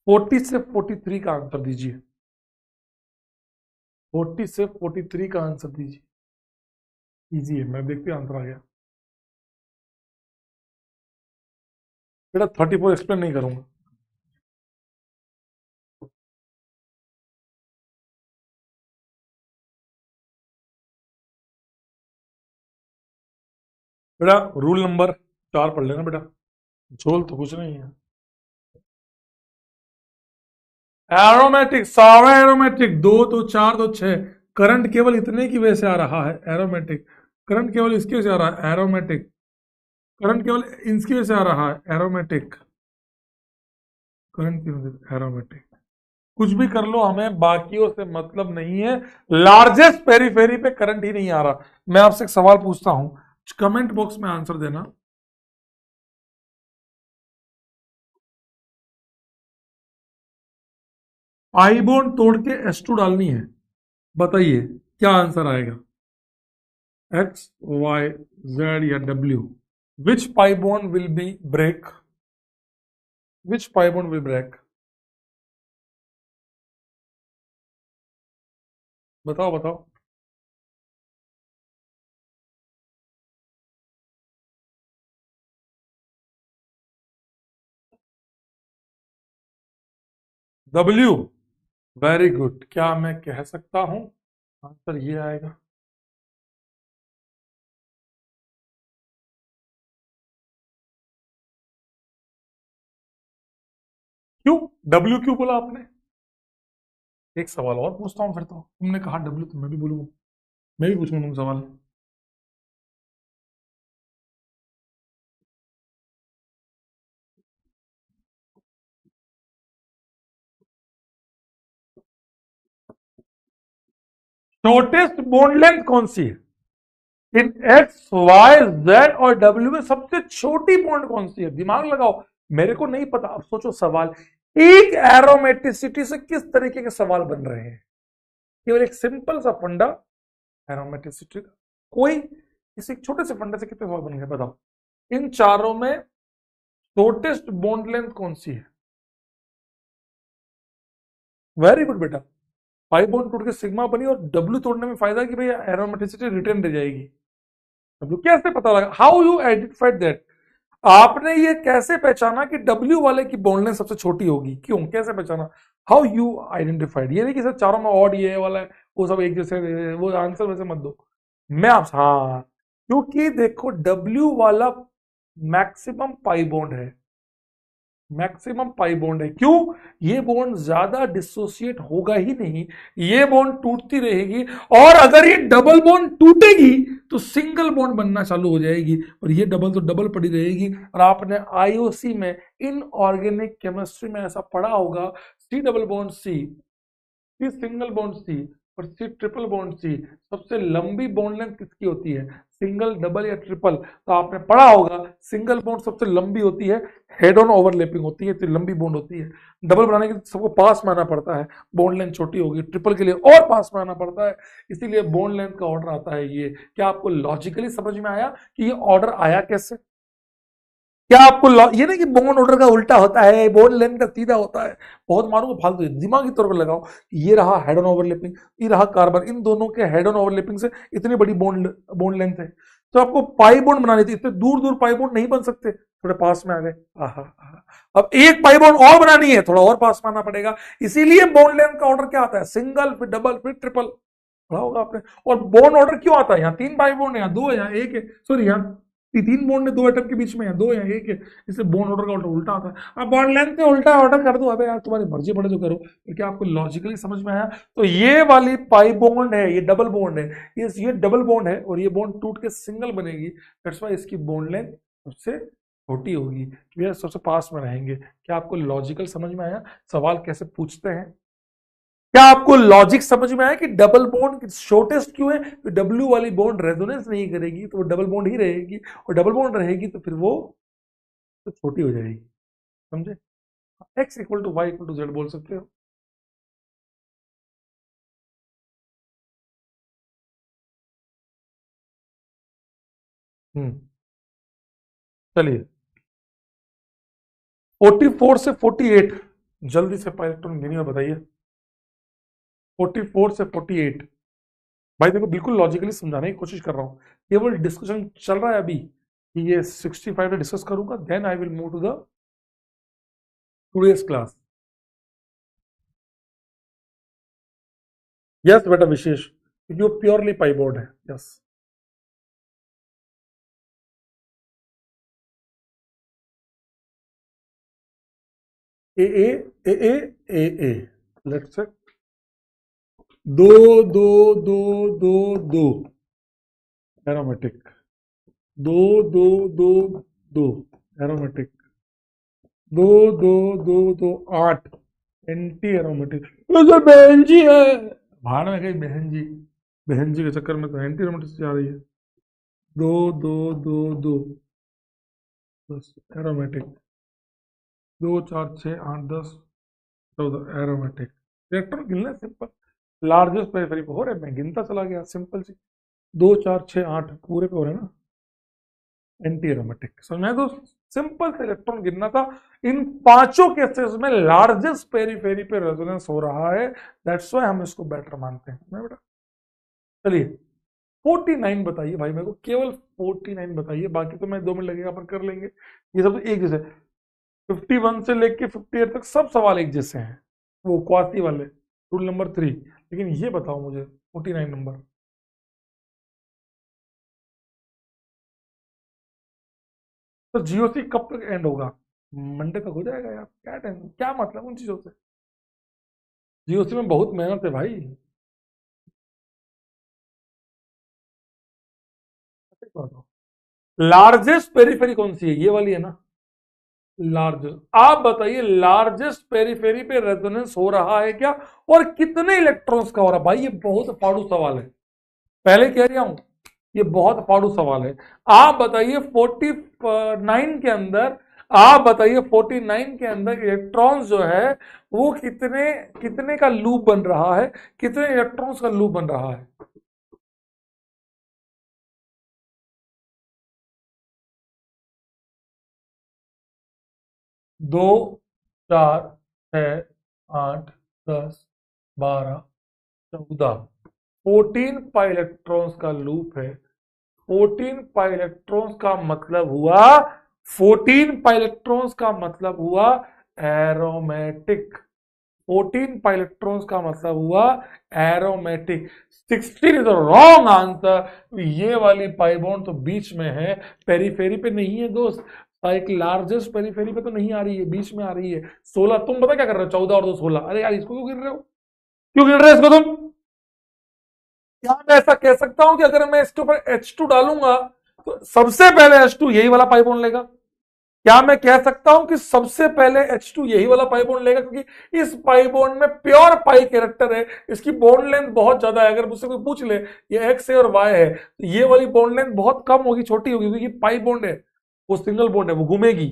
40 से 43 का आंसर दीजिए, 40 से 43 का आंसर दीजिए। इजी है, मैं देखते आंसर आ गया। बेटा 34 एक्सप्लेन नहीं करूंगा। बेटा रूल नंबर 4 पढ़ लेना बेटा, झोल तो कुछ नहीं है। एरोमेटिक, सारा एरोमेटिक, 2 2 4 2 6, करंट केवल इतने की वजह से आ रहा है एरोमेटिक, करंट केवल इसकी वजह से आ रहा है एरोमेटिक, करंट केवल इसकी वजह से आ रहा है एरोमेटिक, करंट की वजह से एरोमेटिक। कुछ भी कर लो, हमें बाकियों से मतलब नहीं है, लार्जेस्ट पेरीफेरी पे करंट ही नहीं आ रहा। मैं आपसे एक सवाल पूछता हूं, कमेंट बॉक्स में आंसर देना। पाई बॉन्ड तोड़ के S2 डालनी है, बताइए क्या आंसर आएगा? एक्स, वाई, जेड या W? Which pi bond will be break? Which pi bond will break? बताओ बताओ। W, very good. क्या मैं कह सकता हूं आंसर ये आएगा? क्यों डब्ल्यू क्यों बोला आपने? एक सवाल और पूछता हूं फिर, तो तुमने कहा डब्ल्यू तो मैं भी बोलूंगा, मैं भी पूछूंगा तुम सवाल। शॉर्टेस्ट बॉन्ड लेंथ कौन सी है इन एक्स वाई जेड और डब्ल्यू में? सबसे छोटी बॉन्ड कौन सी है? दिमाग लगाओ, मेरे को नहीं पता, अब सोचो सवाल। एक एरोमेटिसिटी से किस तरीके के सवाल बन रहे हैं? केवल एक सिंपल सा फंडा, एरोमेटिसिटी का, कोई किसी छोटे से फंडे से कितने सवाल बन गए बताओ। इन चारों में शॉर्टेस्ट बॉन्ड लेंथ कौन सी है? वेरी गुड बेटा। पाई बॉन्ड टूट के सिग्मा बनी और डब्ल्यू तोड़ने में फायदा कि भाई एरोमेटिसिटी रिटेन रह जाएगी। डब्ल्यू कैसे पता लगा, हाउ यू आइडेंटिफाइड दैट, आपने ये कैसे पहचाना कि डब्ल्यू वाले की बॉन्ड लेंथ सबसे छोटी होगी, क्यों, कैसे पहचाना, हाउ यू आइडेंटिफाइड, ये नहीं कि सर चारों में ऑड ये वाला है वो सब एक जैसे, वो आंसर वैसे मत दो। मैं आप, हाँ, क्योंकि देखो डब्ल्यू वाला मैक्सिमम पाई बॉन्ड है, मैक्सिमम पाई बॉन्ड है, क्यों, ये बॉन्ड ज्यादा डिसोसिएट होगा ही नहीं, ये बॉन्ड टूटती रहेगी, और अगर ये डबल बॉन्ड टूटेगी तो सिंगल बॉन्ड बनना चालू हो जाएगी, और ये डबल तो डबल पड़ी रहेगी। और आपने आईओसी में इनऑर्गेनिक केमिस्ट्री में ऐसा पढ़ा होगा, C double bond C single bond C और सी ट्रिपल बॉन्ड सी, सबसे लंबी बॉन्ड लेंथ किसकी होती है, सिंगल, डबल या ट्रिपल, तो आपने पढ़ा होगा सिंगल बॉन्ड सबसे लंबी होती है, हेड ऑन ओवरलैपिंग होती है, तो लंबी बॉन्ड होती है। डबल बनाने के लिए सबको पास में आना पड़ता है, बॉन्ड लेंथ छोटी होगी, ट्रिपल के लिए और पास में आना पड़ता है, इसीलिए बॉन्ड लेंथ का ऑर्डर आता है ये। क्या आपको लॉजिकली समझ में आया कि ये ऑर्डर आया कैसे? क्या आपको ये नहीं कि बॉन्ड ऑर्डर का उल्टा होता है, बॉन्ड लेंथ का सीधा होता है, बहुत मारूंगा फालतू, दिमागी तौर पर लगाओ। ये रहा हेड ऑन ओवरलैपिंग, ये रहा कार्बन, इन दोनों के हेड ऑन ओवरलैपिंग से इतनी बड़ी बॉन्ड बॉन्ड लेंथ है, तो आपको पाई बॉन्ड बनानी थी, इतने दूर दूर पाई बॉन्ड नहीं बन सकते, थोड़े पास में आ गए, आहा आहा। अब एक पाई बॉन्ड और बनानी है, थोड़ा और पास में आना पड़ेगा, इसीलिए बॉन्ड लेंथ का ऑर्डर क्या आता है, सिंगल, फिर डबल, फिर ट्रिपल, पढ़ा होगा आपने। और बॉन्ड ऑर्डर क्यों आता है, यहाँ तीन पाई बॉन्ड है, यहाँ दो है, यहाँ एक है, सॉरी यहाँ तीन बॉन्ड है, दो एटम के बीच में है, दो या एक है, इसलिए बॉन्ड ऑर्डर का ऑर्डर उल्टा आता है। अब बॉन्ड लेंथ में उल्टा ऑर्डर कर दो, अबे यार तुम्हारी मर्जी पड़े जो करो, तो क्या आपको लॉजिकली समझ में आया? तो ये वाली पाई बॉन्ड है, ये डबल बॉन्ड है, ये डबल बॉन्ड है, और ये बॉन्ड टूट के सिंगल बनेगी, दैट्स व्हाई इसकी बॉन्ड लेंथ सबसे छोटी होगी, ये सबसे पास में रहेंगे। क्या आपको लॉजिकल समझ में आया सवाल कैसे पूछते हैं? क्या आपको लॉजिक समझ में आया कि डबल बॉन्ड शॉर्टेस्ट क्यों है? तो डब्ल्यू वाली बॉन्ड रेजोनेंस नहीं करेगी, तो वो डबल बॉन्ड ही रहेगी, और डबल बॉन्ड रहेगी तो फिर वो तो छोटी हो जाएगी, समझे? X equal to Y equal to Z बोल सकते हो। हम्म, चलिए 44 से 48, जल्दी से इलेक्ट्रॉन गिनिए, बताइए 44 से 48। भाई देखो बिल्कुल लॉजिकली समझाने की कोशिश कर रहा हूँ, केवल डिस्कशन चल रहा है अभी, कि ये 65 डिस्कस करूंगा, then I will move to the today's class. Yes बेटा विशेष, क्योंकि वो प्योरली पाई बोर्ड है, यस। ए ए ए ए ए ए, लेट्स से दो दो दो दो दो एरोमेटिक, दो दो दो दो एरोमेटिक, दो दो दो दो आठ एंटी एरोमेटिक, तो बहन जी है, भाड़ में गई बहन जी, बहन जी के चक्कर में तो एंटी एरोमेटिक जा रही है। दो दो दो दो, दस एरोमेटिक, दो चार छः आठ दस चौदह एरोमेटिक, इलेक्ट्रॉन गिनना सिंपल, लार्जेस्ट पेरिफेरी पे हो रहे, मैं गिनता चला गया, सिंपल सी, दो चार छः आठ पूरे पे हो रहे ना, एंटी एरोमेटिक, समझ में? तो सिंपल से इलेक्ट्रॉन गिनना था। इन पांचों केसेस में लार्जेस्ट पेरिफेरी पे रेजोनेंस हो रहा है, दैट्स व्हाई हम इसको बेटर मानते हैं ना बेटा। चलिए 49 बताइए भाई, मेरे को केवल 49 बताइए, बाकी तो मैं 2 मिनट लगेगा अपन कर लेंगे, ये सब तो एक जैसे, 51 से लेके 58 तक सब सवाल एक जैसे हैं, वो क्वासी वाले, रूल नंबर 3, लेकिन ये बताओ मुझे 49 नंबर। तो जीओसी कब तक एंड होगा? मंडे तक हो जाएगा यार, क्या टेंशन, क्या मतलब उन चीजों से, जीओसी में बहुत मेहनत है भाई। लार्जेस्ट पेरीफेरी कौन सी है, ये वाली है ना, लार्जेस्ट, आप बताइए लार्जेस्ट पेरीफेरी पे रेजोनेंस हो रहा है क्या, और कितने इलेक्ट्रॉन्स का हो रहा है? भाई ये बहुत फाड़ू सवाल है, पहले कह रहा हूं, ये बहुत फाड़ू सवाल है। आप बताइए 49 के अंदर, आप बताइए 49 के अंदर इलेक्ट्रॉन्स जो है वो कितने कितने का लूप बन रहा है, कितने इलेक्ट्रॉन्स का लूप बन रहा है? दो, चार, छः, आठ, 10, 12, 14, 14 पाई इलेक्ट्रॉन्स का लूप है। 14 पाई इलेक्ट्रॉन्स का मतलब हुआ 14 पाई इलेक्ट्रॉन्स का मतलब हुआ एरोमेटिक। 14 पाई इलेक्ट्रॉन्स का मतलब हुआ एरोमेटिक। 16 is wrong answer. ये वाली पाई बॉन्ड तो बीच में है, पेरीफेरी पे नहीं है दोस्त। एक लार्जेस्ट पेरीफेरी पे तो नहीं आ रही है, बीच में आ रही है। 16, तुम पता क्या कर रहे हो? 14 और 2 16। अरे यार इसको क्यों गिन रहे हो? क्यों गिन रहे हो इसको तुम? क्या मैं ऐसा कह सकता हूं कि अगर मैं इसके ऊपर H2 डालूंगा तो सबसे पहले H2 यही वाला पाई बॉन्ड लेगा? क्या मैं कह सकता हूं कि सबसे पहले H2 यही वाला पाई बॉन्ड लेगा? क्योंकि इस पाई बॉन्ड में प्योर पाई कैरेक्टर है, इसकी बॉन्ड लेंथ बहुत ज्यादा है। अगर मुझसे कोई पूछ ले ये एक्स है और वाई है तो ये वाली बॉन्ड लेंथ बहुत कम होगी, छोटी होगी, क्योंकि पाई बॉन्ड है, वो सिंगल बॉन्ड है, वो घूमेगी।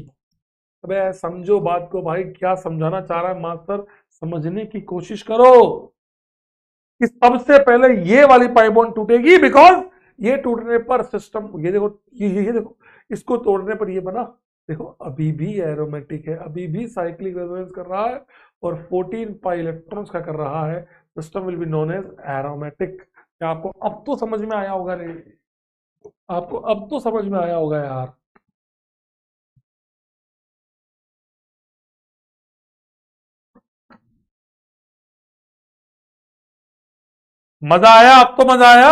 अबे समझो बात को भाई, क्या समझाना चाह रहा है मास्टर, समझने की कोशिश करो। कि सबसे पहले ये वाली पाई बॉन्ड टूटेगी, बिकॉज ये टूटने पर सिस्टम, ये देखो, ये देखो, इसको तोड़ने पर ये बना। देखो अभी भी एरोमेटिक है, अभी भी साइक्लिक रेजोनेंस कर रहा है, और 14 पाई इलेक्ट्रॉन्स का कर रहा है। System will be known as aromatic. क्या आपको अब तो समझ में आया होगा रे? आपको अब तो समझ में आया होगा यार। मजा आया? अब तो मजा आया?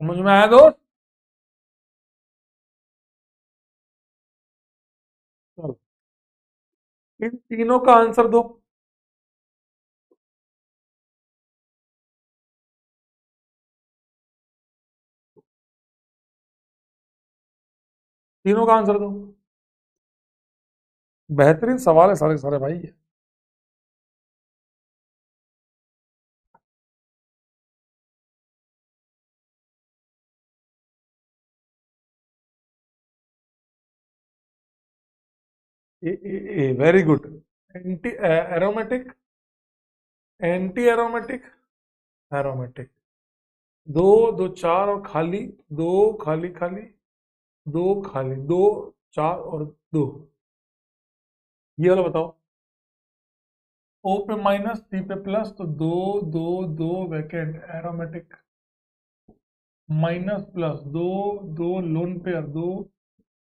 समझ में आया दोस्त? चलो, इन तीनों का आंसर दो। तीनों का आंसर दो। बेहतरीन सवाल है सारे सारे भाई। Very good. Anti aromatic, anti aromatic, aromatic. दो, दो चार और खाली, दो खाली खाली, दो खाली, दो चार और दो। ये वाला बताओ। ओ पे माइनस, सी पे प्लस, तो दो, दो, दो वैकेंट एरोमेटिक। माइनस प्लस, दो, दो लोन पेयर, दो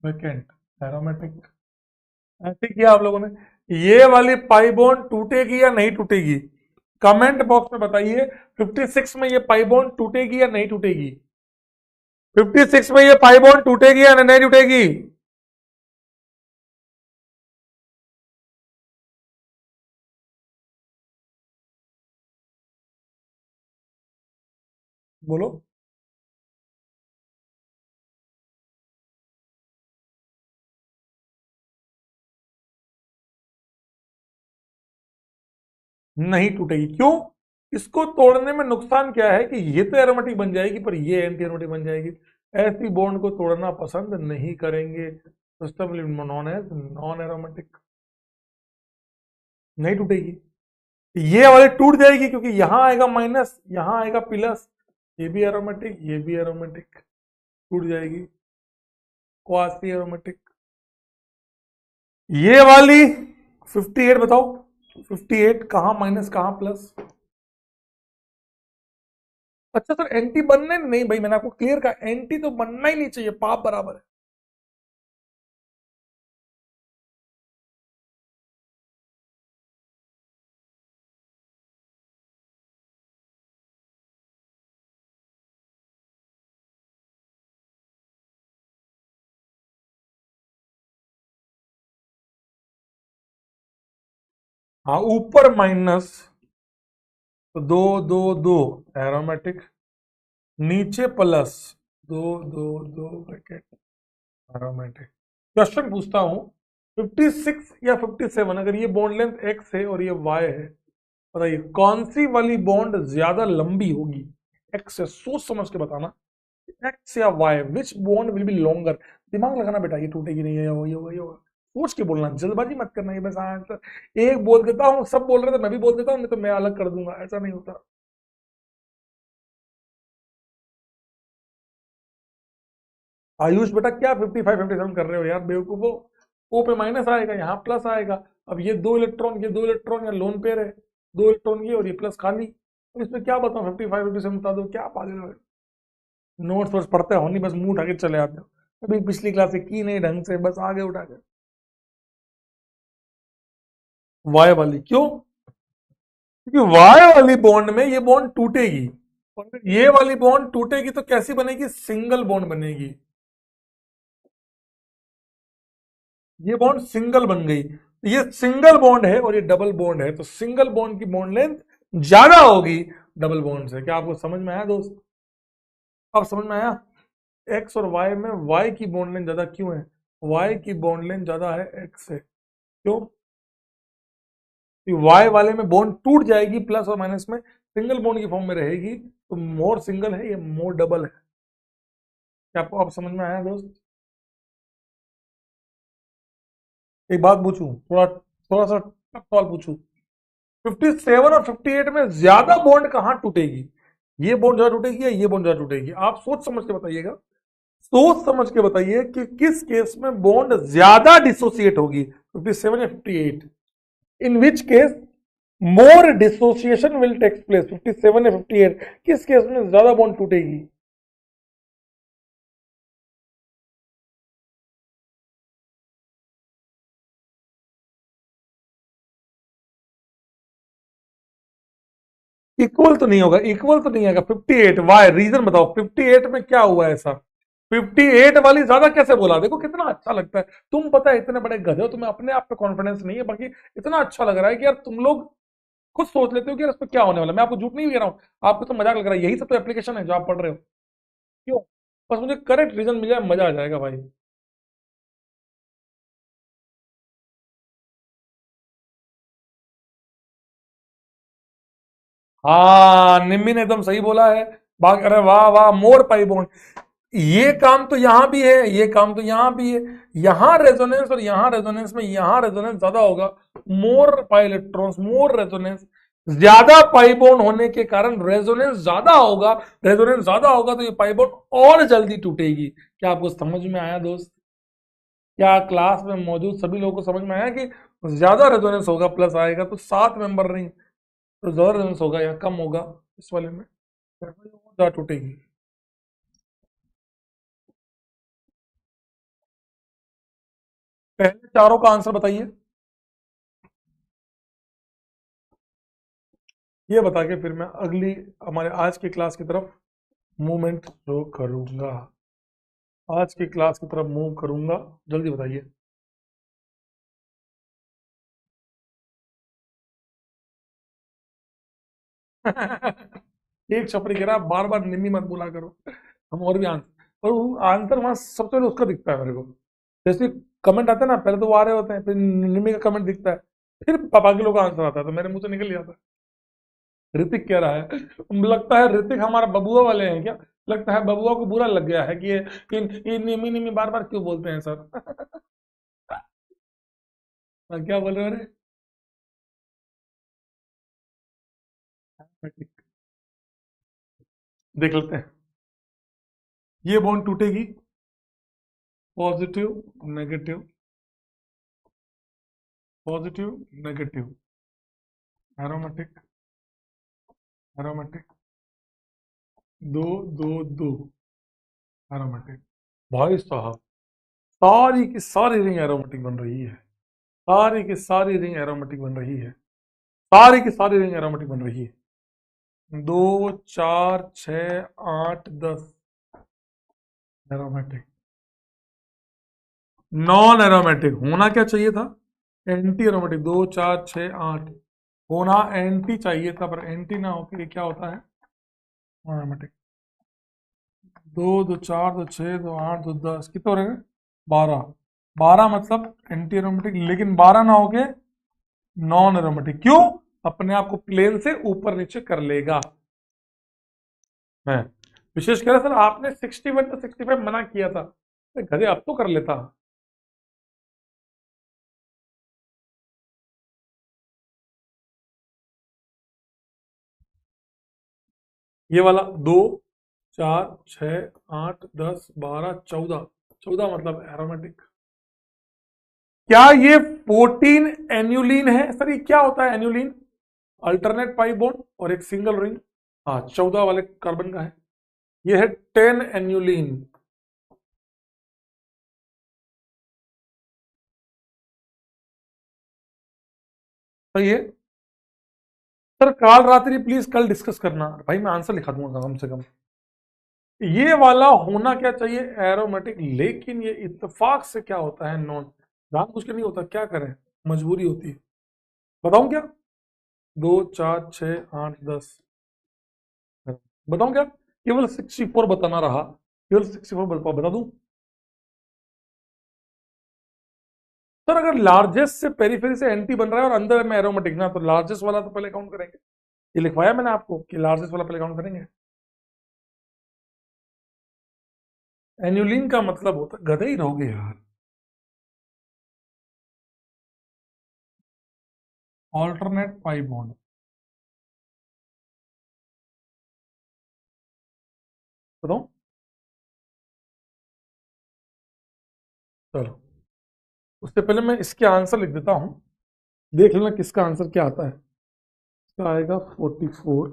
वैकेंट एरोमेटिक। ऐसे किया आप लोगों ने। ये वाली पाई बॉन्ड टूटेगी या नहीं टूटेगी? कमेंट बॉक्स में बताइए। 56 में ये पाई बॉन्ड टूटेगी या नहीं टूटेगी? 56 में ये पाई बॉन्ड टूटेगी या नहीं टूटेगी? बोलो। नहीं टूटेगी, क्यों? इसको तोड़ने में नुकसान क्या है कि ये तो एरोमेटिक बन जाएगी पर ये एंटी एरोमेटिक बन जाएगी। ऐसी बॉन्ड को तोड़ना पसंद नहीं करेंगे। सिस्टम नॉन है नॉन एरोमेटिक। नहीं टूटेगी। ये वाली टूट जाएगी क्योंकि यहां आएगा माइनस, यहां आएगा प्लस। ये भी एरोमेटिक, ये भी एरोमेटिक, टूट जाएगी। Quasi aromatic. ये वाली 58 बताओ। 58 कहां माइनस कहां प्लस? अच्छा सर, एंटी बनने नहीं भाई, मैंने आपको क्लियर कहा एंटी तो बनना ही नहीं चाहिए, पाप बराबर है। हाँ, ऊपर माइनस तो दो, दो, दो एरोमेटिक, नीचे प्लस, दो, दो, दो ब्रैकेट एरोमेटिक। क्वेश्चन पूछता हूं, 56 या 57, अगर ये बॉन्ड लेंथ एक्स है और ये वाई है, बताइए कौन सी वाली बॉन्ड ज्यादा लंबी होगी? एक्स से सोच समझ के बताना। एक्स या Y, which bond will be longer? दिमाग लगाना बेटा, ये टूटेगी नहीं, ये होगा, ये होगा। सोच के बोलना, जल्दबाजी मत करना। ये बस आंसर एक बोल देता हूँ, सब बोल रहे थे मैं भी बोल देता हूँ, नहीं तो मैं अलग कर दूंगा, ऐसा नहीं होता। आयुष बेटा क्या 55-57 कर रहे हो यार बेवकूफो। ओ पे माइनस आएगा, यहाँ प्लस आएगा। अब ये दो इलेक्ट्रॉन या लोन पेयर है, दो इलेक्ट्रॉन ये और ये प्लस खाली। अब इसमें क्या बताऊं, 55-57 बता दो, क्या पागल हो। नोट्स वोट्स पढ़ते हो नहीं, बस मुंह उठा के चले आते हो। अभी पिछली क्लास से की नहीं ढंग से, बस आगे उठा के। वाई वाली क्यों? क्योंकि वाई वाली बॉन्ड में ये बॉन्ड टूटेगी, और अगर ये वाली बॉन्ड टूटेगी तो कैसी बनेगी, सिंगल बॉन्ड बनेगी। ये बॉन्ड सिंगल बन गई, ये सिंगल बॉन्ड है और ये डबल बॉन्ड है, तो सिंगल बॉन्ड की बॉन्ड लेंथ ज्यादा होगी डबल बॉन्ड से। क्या आपको समझ में आया दोस्त? अब समझ में आया? एक्स और वाई में वाई की बॉन्ड लेंथ ज्यादा क्यों है? वाई की बॉन्ड लेंथ ज्यादा है एक्स से, क्यों? वाई वाले में बॉन्ड टूट जाएगी, प्लस और माइनस में सिंगल बॉन्ड की फॉर्म में रहेगी, तो मोर सिंगल है, ये मोर डबल है। क्या आपको अब समझ में आया दोस्त? एक बात पूछूं, थोड़ा थोड़ा सा टफ सवाल पूछूं। 57 और 58 में ज्यादा बॉन्ड कहां टूटेगी? ये बॉन्ड ज्यादा टूटेगी या ये बॉन्ड ज्यादा टूटेगी? आप सोच समझ के बताइएगा, सोच समझ के बताइए कि किस केस में बॉन्ड ज्यादा डिसोसिएट होगी, 57 या 58? In which case more dissociation will takes place, 57 या 58? किस केस में ज्यादा बॉन्ड टूटेगी? इक्वल तो नहीं होगा, इक्वल तो नहीं आएगा। 58 वाई, रीजन बताओ, 58 में क्या हुआ ऐसा? 58 वाली ज्यादा कैसे बोला? देखो कितना अच्छा लगता है। तुम पता है इतने बड़े गधे हो, तुम्हें अपने आप पे कॉन्फिडेंस नहीं है, बाकी इतना अच्छा लग रहा है कि यार तुम लोग खुद सोच लेते हो कि यार इस पे क्या होने वाला है। मैं आपको झूठ नहीं कह रहा हूँ, आपको तो मजाक लग रहा है। यही सब तो एप्लीकेशन है जो आप पढ़ रहे हो। क्यों? बस मुझे करेक्ट रीजन मिल जाए, मजा आ जाएगा भाई। हाँ, निम्मी ने एकदम सही बोला है। अरे वाह वाह, मोर पाई बॉन्ड। ये काम तो यहां भी है, ये काम तो यहां भी है। यहां रेजोनेंस और यहां रेजोनेंस में यहां रेजोनेंस ज्यादा होगा, मोर पाई इलेक्ट्रॉन्स, मोर रेजोनेंस। ज्यादा पाई बॉन्ड होने के कारण रेजोनेंस ज्यादा होगा, रेजोनेंस ज्यादा होगा तो ये पाई बॉन्ड और जल्दी टूटेगी। क्या आपको समझ में आया दोस्त? क्या क्लास में मौजूद सभी लोगों को समझ में आया कि ज्यादा रेजोनेंस होगा, प्लस आएगा तो 7 मेंबर रिंग, तो ज्यादा रेजोनेंस होगा या कम होगा इस वाले में, ज्यादा टूटेगी। पहले चारों का आंसर बताइए, ये बता के फिर मैं अगली हमारे आज की क्लास की तरफ मूवमेंट शो करूंगा। आज की क्लास की तरफ मूव करूंगा, जल्दी बताइए। एक छपरी कह रहा बार बार निम्मी मत बोला करो, हम और भी आंसर, और वो आंसर वहां सबसे पहले उसका दिखता है मेरे को। जैसे कमेंट आता है ना, पहले तो वो आ रहे होते हैं, फिर निम्मी का कमेंट दिखता है, फिर पापा के लोग का आंसर आता है, तो मेरे मुंह से निकल जाता है। ऋतिक कह रहा है, लगता है ऋतिक हमारा बबुआ वाले हैं क्या? लगता है बबुआ को बुरा लग गया है कि ये निमी निमी बार बार क्यों बोलते हैं सर। क्या बोल रहे हो रे? देख लेते हैं, ये बॉन्ड टूटेगी, positive negative, positive negative, aromatic, aromatic, दो दो दो, एरोमेटिक। भाई साहब, सारी की सारी रिंग एरोमेटिक बन रही है, सारी की सारी रिंग एरोमेटिक बन रही है, सारी की सारी रिंग एरोमेटिक बन रही है। 2, 4, 6, 8, 10 एरोमेटिक। नॉन एरोमेटिक होना क्या चाहिए था? Anti aromatic. 2, 4, 6, 8 होना एंटी चाहिए था, पर एंटी ना होकर ये क्या होता है? एरोमेटिक। 2, 2, 4, 2, 6, 2, 8, 2, 10 कितने हो रहे हैं? 12। 12 मतलब एंटी एरोमेटिक, लेकिन 12 ना होके नॉन एरोमेटिक। क्यों? अपने आप को प्लेन से ऊपर नीचे कर लेगा। है, विशेष कर सर आपने 61 to 65 मना किया था, अरे गधे अब तो कर लेता। ये वाला 2, 4, 6, 8, 10, 12, 14, 14 मतलब एरोमेटिक। क्या ये 14 एन्युलिन है? सर ये क्या होता है एन्युलिन? अल्टरनेट पाई बॉन्ड और एक सिंगल रिंग। हाँ, 14 वाले कार्बन का है। ये है 10 एन्युलिन। सही है। सर काल रात्रि प्लीज कल डिस्कस करना भाई, मैं आंसर लिखा दूंगा कम से कम। ये वाला होना क्या चाहिए? एरोमेटिक, लेकिन ये इत्तेफाक से क्या होता है? नॉन। जानबूझ के नहीं होता, क्या करें, मजबूरी होती है। बताऊं क्या? 2, 4, 6, 8, 10। बताऊं क्या? केवल 64 बताना रहा, केवल 64 बता दूं। सर अगर लार्जेस्ट से पेरिफेरी से एंटी बन रहा है और अंदर में एरोमेटिक ना, तो लार्जेस्ट वाला तो पहले काउंट करेंगे। ये लिखवाया मैंने आपको कि लार्जेस्ट वाला पहले काउंट करेंगे। एन्युलिन का मतलब होता, गधे ही रहोगे यार। Alternate pi bond. बताओ। चलो, उससे पहले मैं इसके आंसर लिख देता हूं, देख लेना किसका आंसर क्या आता है। इसका आएगा 44।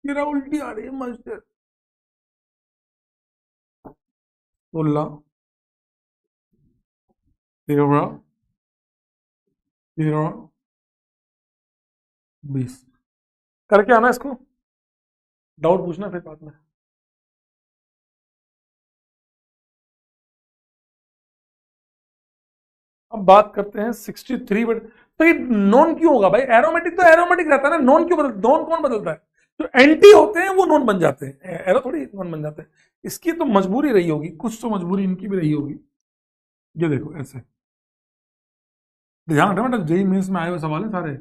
मेरा उल्टी आ रही है मस्त। 16, 13, 13, 20। करके आना इसको, डाउट पूछना फिर बाद में। अब बात करते हैं 63 बट। तो ये नॉन क्यों होगा भाई? एरोमेटिक तो एरोमेटिक रहता है ना, नॉन क्यों बदल, नॉन कौन बदलता है? जो एंटी होते हैं वो नॉन बन जाते हैं, एरो थोड़ी नॉन बन जाते हैं। इसकी तो मजबूरी रही होगी, कुछ तो मजबूरी इनकी भी रही होगी। ये देखो ऐसे, ध्यान रखना बेटा, जेई मेंस में आए हुए सवाल है सारे।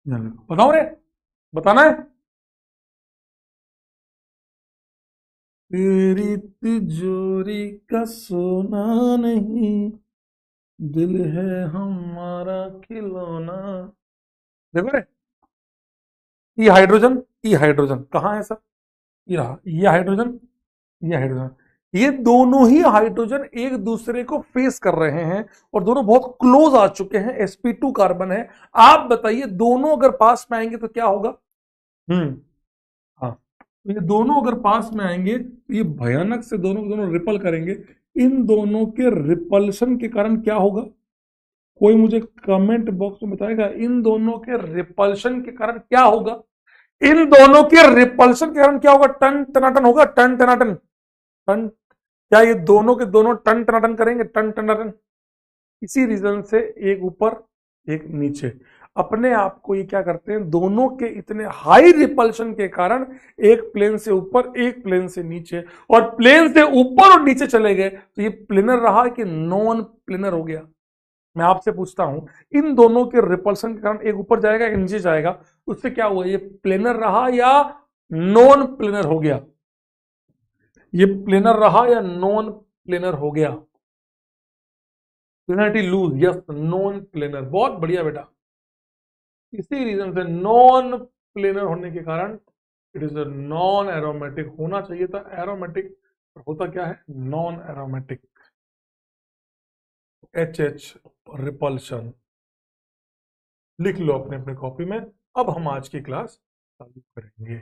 ध्यान रखो, बताओ रे, बताना है। तेरी तिजोरी का सोना नहीं, दिल है हमारा खिलौना। देखो रे, ई हाइड्रोजन, ई हाइड्रोजन कहाँ है सर? ये रहा, ये हाइड्रोजन, ये हाइड्रोजन। ये दोनों ही हाइड्रोजन एक दूसरे को फेस कर रहे हैं और दोनों बहुत क्लोज आ चुके हैं, sp2 कार्बन है। आप बताइए दोनों अगर पास में आएंगे तो क्या होगा? हम्म। हाँ, तो ये दोनों अगर पास में आएंगे तो ये भयानक से दोनों दोनों रिपल करेंगे। इन दोनों के रिपल्शन के कारण क्या होगा? कोई मुझे कमेंट बॉक्स में बताएगा, इन दोनों के रिपल्शन के कारण क्या होगा? इन दोनों के रिपल्शन के कारण क्या होगा? टन टनाटन होगा, टन टनाटन। टन। क्या ये दोनों के दोनों टन टनाटन करेंगे? टन टनाटन। इसी रीजन से एक ऊपर एक नीचे, अपने आप को ये क्या करते हैं, दोनों के इतने हाई रिपल्शन के कारण एक प्लेन से ऊपर एक प्लेन से नीचे, और प्लेन से ऊपर और नीचे चले गए तो ये प्लेनर रहा कि नॉन प्लेनर हो गया? मैं आपसे पूछता हूं, इन दोनों के रिपल्शन के कारण एक ऊपर जाएगा एक नीचे जाएगा, उससे क्या हुआ? ये प्लेनर रहा या नॉन प्लेनर हो गया? ये प्लेनर रहा या नॉन प्लेनर हो गया? Planarity lose, yes, non planar. बहुत बढ़िया बेटा। इसी रीजन से नॉन प्लेनर होने के कारण it is a non aromatic. होना चाहिए था एरोमेटिक, होता क्या है? Non aromatic. H H repulsion लिख लो अपने अपने कॉपी में। अब हम आज की क्लास चालू करेंगे,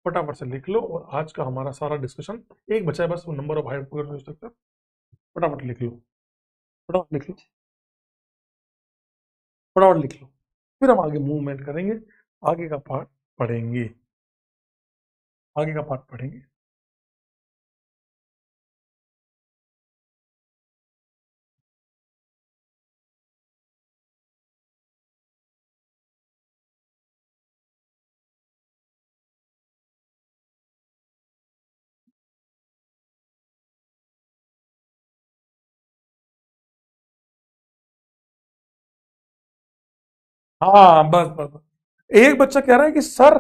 फटाफट से लिख लो। और आज का हमारा सारा डिस्कशन, एक बचा है बस, वो नंबर ऑफ हाइड्रोजन स्ट्रक्चर। फटाफट लिख लो, फटाफट लिख लो, फटाफट लिख लो। फिर हम आगे मूवमेंट करेंगे, आगे का पार्ट पढ़ेंगे, आगे का पार्ट पढ़ेंगे। हाँ बस बस बस। एक बच्चा कह रहा है कि सर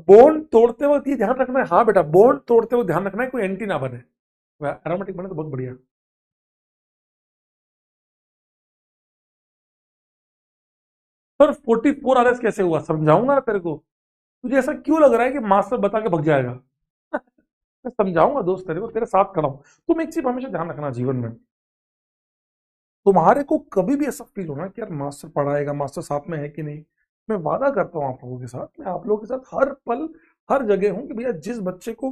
बोन तोड़ते वक्त ये ध्यान रखना है। हाँ बेटा, बोन तोड़ते वक्त ध्यान रखना है कोई एंटी ना बने। एरोमेटिक बने तो बहुत बढ़िया। सर 44 RS कैसे हुआ, समझाऊंगा ना तेरे को। तुझे ऐसा क्यों लग रहा है कि मास्टर बता के भग जाएगा? मैं समझाऊंगा दोस्त, तेरे को, तेरे साथ खड़ा हूं। तुम एक चीज हमेशा ध्यान रखना जीवन में, तुम्हारे को कभी भी ऐसा फील होना कि यार मास्टर पढ़ाएगा, मास्टर साथ में है कि नहीं, मैं वादा करता हूँ आप लोगों के साथ, मैं आप लोगों के साथ हर पल हर जगह हूं कि भैया जिस बच्चे को,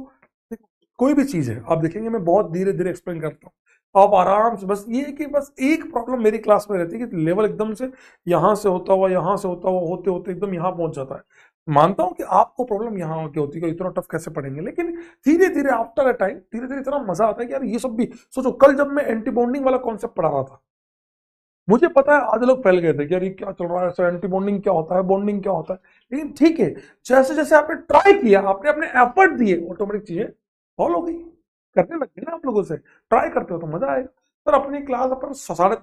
देखो, कोई भी चीज है आप देखेंगे मैं बहुत धीरे धीरे एक्सप्लेन करता हूँ, आप आराम से, बस ये है कि बस एक प्रॉब्लम मेरी क्लास में रहती है कि लेवल एकदम से यहां से होता हुआ, यहां से होता हुआ, होते होते एकदम यहां पहुंच जाता है। मानता हूं कि आपको प्रॉब्लम यहां की होती है, इतना टफ कैसे पढ़ेंगे, लेकिन धीरे धीरे आफ्टर अ टाइम धीरे धीरे इतना मजा आता है कि यार ये सब भी सोचो। कल जब मैं एंटी बॉन्डिंग वाला कॉन्सेप्ट पढ़ा रहा था, मुझे पता है आधे लोग फैल गए थे कि यार ये क्या चल रहा है, सर एंटी बॉन्डिंग क्या होता है, बॉन्डिंग क्या होता है, लेकिन ठीक है, जैसे जैसे आपने ट्राई किया, आपने अपने एफर्ट दिए, ऑटोमेटिक चीजें सॉल्व हो गई। करने लगे ना आप लोगों से, ट्राई करते हो तो मजा आएगा। सर अपनी क्लास अपन साढ़े,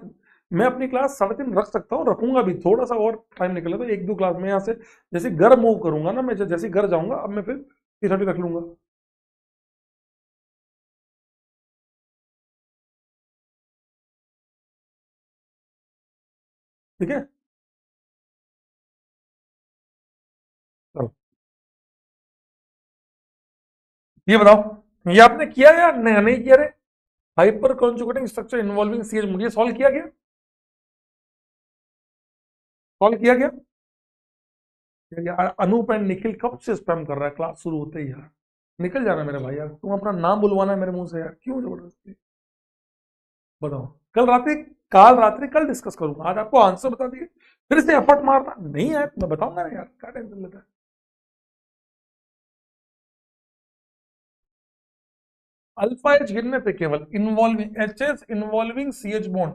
मैं अपनी क्लास 3:30 रख सकता हूँ, रखूंगा भी, थोड़ा सा और टाइम निकले तो एक दो क्लास में यहाँ से जैसे घर मूव करूंगा ना, मैं जैसे घर जाऊंगा अब मैं फिर 3:30 रख लूंगा। ठीक है, चलो ये बताओ, ये आपने किया या नहीं, नहीं किया रे? Hyper conjugating structure involving CH, मुझे सॉल्व किया गया, सॉल्व किया गया। यार अनूप एंड निखिल कब से स्पैम कर रहा है क्लास शुरू होते ही यार, निकल जाना मेरे भाई यार, तुम अपना नाम बुलवाना है मेरे मुंह से यार, क्यों जबरदस्ती? बताओ। कल रात्रि, काल रात्रि कल डिस्कस करूंगा, आज आपको आंसर बता दिए, फिर से एफर्ट मारना नहीं है, मैं बताऊंगा ना यार, क्या टेंशन लेता है। अल्फा एच गिनने थे केवल, involving H S involving C H bond,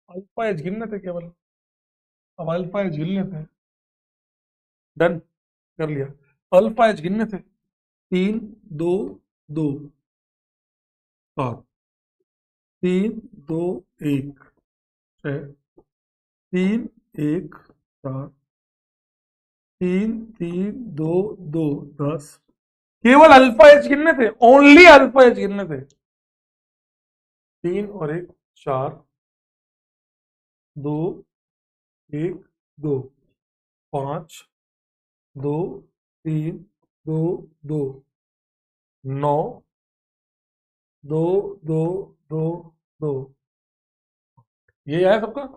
alpha H गिनने थे केवल, अब अल्फा एच गिनने थे। डन, कर लिया। अल्फा एच गिनने थे, 3 2 2, 7, 3 2 1, 6, 3 1 4, 3 3 2 2, 10, केवल अल्फा एच गिनने थे, ओनली अल्फा एच गिनने थे। 3 और 1, 4, 2 1 2, 5 2 3 2 2, 9 2 2 2 2, ये है सबका।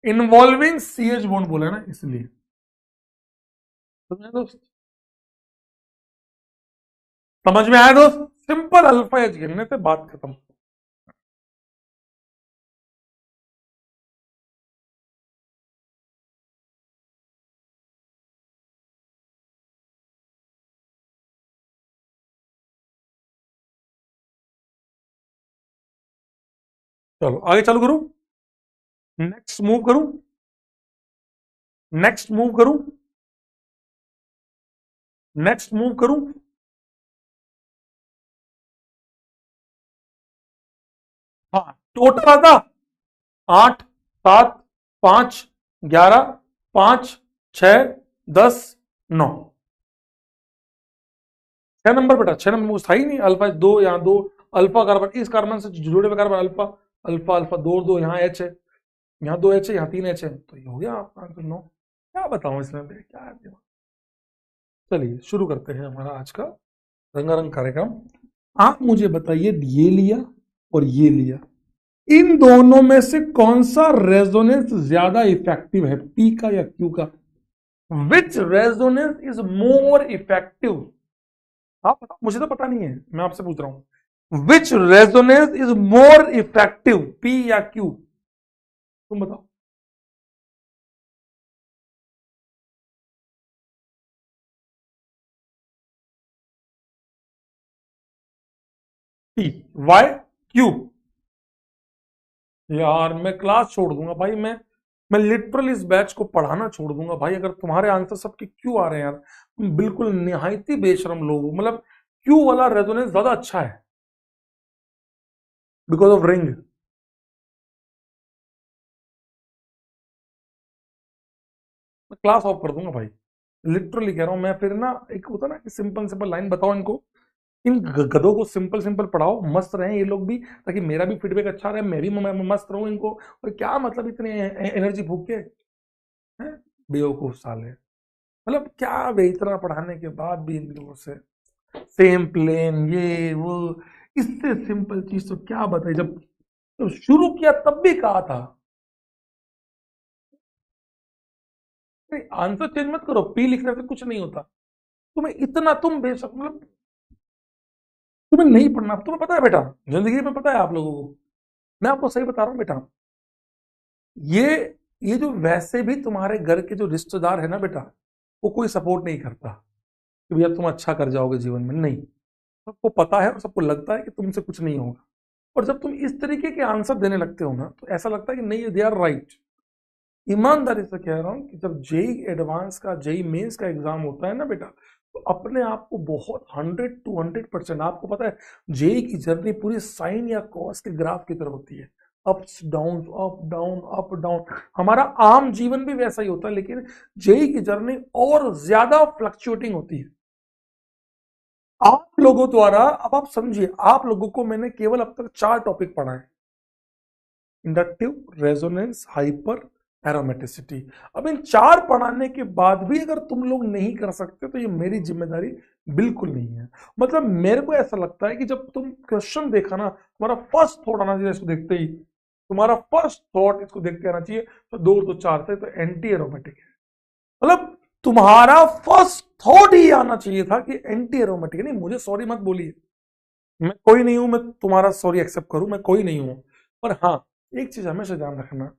इन्वॉल्विंग सी एच बॉन्ड बोला है ना इसलिए, समझे दोस्त? समझ में आया दोस्त? सिंपल अल्फा एच गिनने थे, बात खत्म। चलो आगे चालू करूं, नेक्स्ट मूव करूं, नेक्स्ट मूव करूं, नेक्स्ट मूव करूं। हाँ, टोटल आता 8 7 5 11 5 6 10 9, 6 नंबर बेटा, 6 नंबर कुछ था ही नहीं, अल्फा दो, यहाँ दो, अल्फा कार्बन, इस कार्बन से जुड़े हुए कार्बन अल्फा, अल्फा अल्फा दो दो, यहाँ एच है, यहाँ 2 एच है, यहाँ 3 एच है, तो ये हो गया आपका आंसर 9। क्या बताऊं इसमें बे, क्या है दिमाग। चलिए शुरू करते हैं हमारा आज का रंगारंग कार्यक्रम। आप मुझे बताइए, ये लिया और ये लिया, इन दोनों में से कौन सा रेजोनेंस ज्यादा इफेक्टिव है, पी का या क्यू का? विच रेजोनेंस इज मोर इफेक्टिव? आप बताओ, मुझे तो पता नहीं है, मैं आपसे पूछ रहा हूं, which resonance is more effective, P या क्यू? तुम बताओ। P, Y, Q? यार मैं क्लास छोड़ दूंगा भाई, मैं लिटरली इस बैच को पढ़ाना छोड़ दूंगा भाई, अगर तुम्हारे आंसर सबके क्यों आ रहे हैं यार, तुम बिल्कुल निहायती बेशरम लोग हो। मतलब क्यों वाला रेजोनेंस ज्यादा अच्छा है, बिकॉज ऑफ रिंग। मैं क्लास ऑफ कर दूंगा भाई, लिटरली कह रहा हूं मैं, फिर ना एक होता ना कि सिंपल सिंपल लाइन बताओ इनको, इन गधों को सिंपल सिंपल पढ़ाओ, मस्त रहे ये लोग भी, ताकि मेरा भी फीडबैक अच्छा रहे, मैं भी मस्त रहूं इनको। और क्या मतलब इतने एनर्जी फूक के हैं, बेवकूफ साले। मतलब क्या वे, इतना पढ़ाने के बाद भी इन लोगों से सेम प्लेन ये वो, इससे सिंपल चीज तो क्या बताए। जब तो शुरू किया तब भी कहा था आंसर चेंज मत करो, पी लिखने से कुछ नहीं होता। तुम्हें इतना, तुम बेशक मतलब तुम्हें नहीं पढ़ना, तुम्हें पता है बेटा, जिंदगी में पता है आप लोगों को, मैं आपको सही बता रहा हूं बेटा, ये ये जो वैसे भी तुम्हारे घर के जो रिश्तेदार है ना बेटा, वो कोई सपोर्ट नहीं करता कि भैया तुम अच्छा कर जाओगे जीवन में, नहीं। सबको पता है और सबको लगता है कि तुमसे कुछ नहीं होगा। और जब तुम इस तरीके के आंसर देने लगते हो ना, तो ऐसा लगता है कि नहीं, दे आर राइट। ईमानदारी से कह रहा हूं कि जब जेई एडवांस का, जेई मेंस का एग्जाम होता है ना बेटा, तो अपने आप को बहुत 100 to 100%, आपको पता है जेई की जर्नी पूरी साइन या कॉस के ग्राफ की तरह होती है, ups down up down up down. हमारा आम जीवन भी वैसा ही होता है, लेकिन जेई की जर्नी और ज्यादा फ्लक्चुएटिंग होती है। आप लोगों द्वारा, अब आप समझिए, आप लोगों को मैंने केवल अब तक 4 टॉपिक पढ़ा है, इंडक्टिव, रेजोनेंस, हाइपर, एरोमेटिसिटी। अब इन 4 पढ़ाने के बाद भी अगर तुम लोग नहीं कर सकते तो ये मेरी जिम्मेदारी बिल्कुल नहीं है। मतलब मेरे को ऐसा लगता है कि जब तुम क्वेश्चन देखा ना, तुम्हारा फर्स्ट थॉट आना चाहिए इसको देखते ही, तुम्हारा फर्स्ट थॉट इसको देखते आना चाहिए तो 2 तो 4 से तो एंटी एरोमेटिक है। मतलब तुम्हारा फर्स्ट थॉट ही आना चाहिए था कि एंटी एरोमेटिक है। नहीं, मुझे सॉरी मत बोलिए, मैं कोई नहीं हूं, मैं तुम्हारा सॉरी एक्सेप्ट करूं, मैं कोई नहीं हूं। पर हाँ, एक चीज हमेशा ध्यान रखना,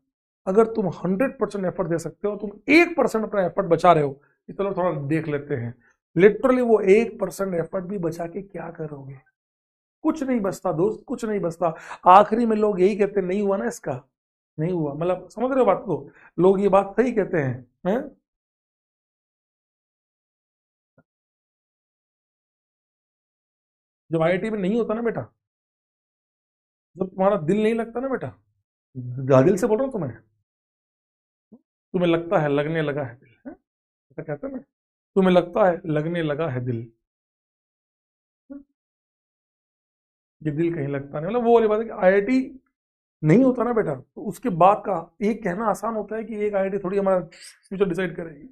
अगर तुम 100% एफर्ट दे सकते हो, तुम 1% अपना एफर्ट बचा रहे हो, कि चलो थोड़ा देख लेते हैं, लिटरली वो 1% एफर्ट भी बचा के क्या करोगे? कुछ नहीं बचता दोस्त, कुछ नहीं बचता। आखिरी में लोग यही कहते हैं, नहीं हुआ ना इसका, नहीं हुआ। मतलब समझ रहे हो बात को, लोग ये बात सही कहते हैं? जब आईआईटी में नहीं होता ना बेटा, जब तुम्हारा दिल नहीं लगता ना बेटा, दिल से बोल रहा हूँ तुम्हें, तुम्हें लगता है लगने लगा है दिल, है? ऐसा कहते हैं ना, तुम्हें लगता है लगने लगा है दिल, ये दिल कहीं लगता नहीं। मतलब वो वाली बात है कि आईआईटी नहीं होता ना बेटा, तो उसके बाद का एक कहना आसान होता है कि एक आईआईटी थोड़ी हमारा फ्यूचर डिसाइड करेगी,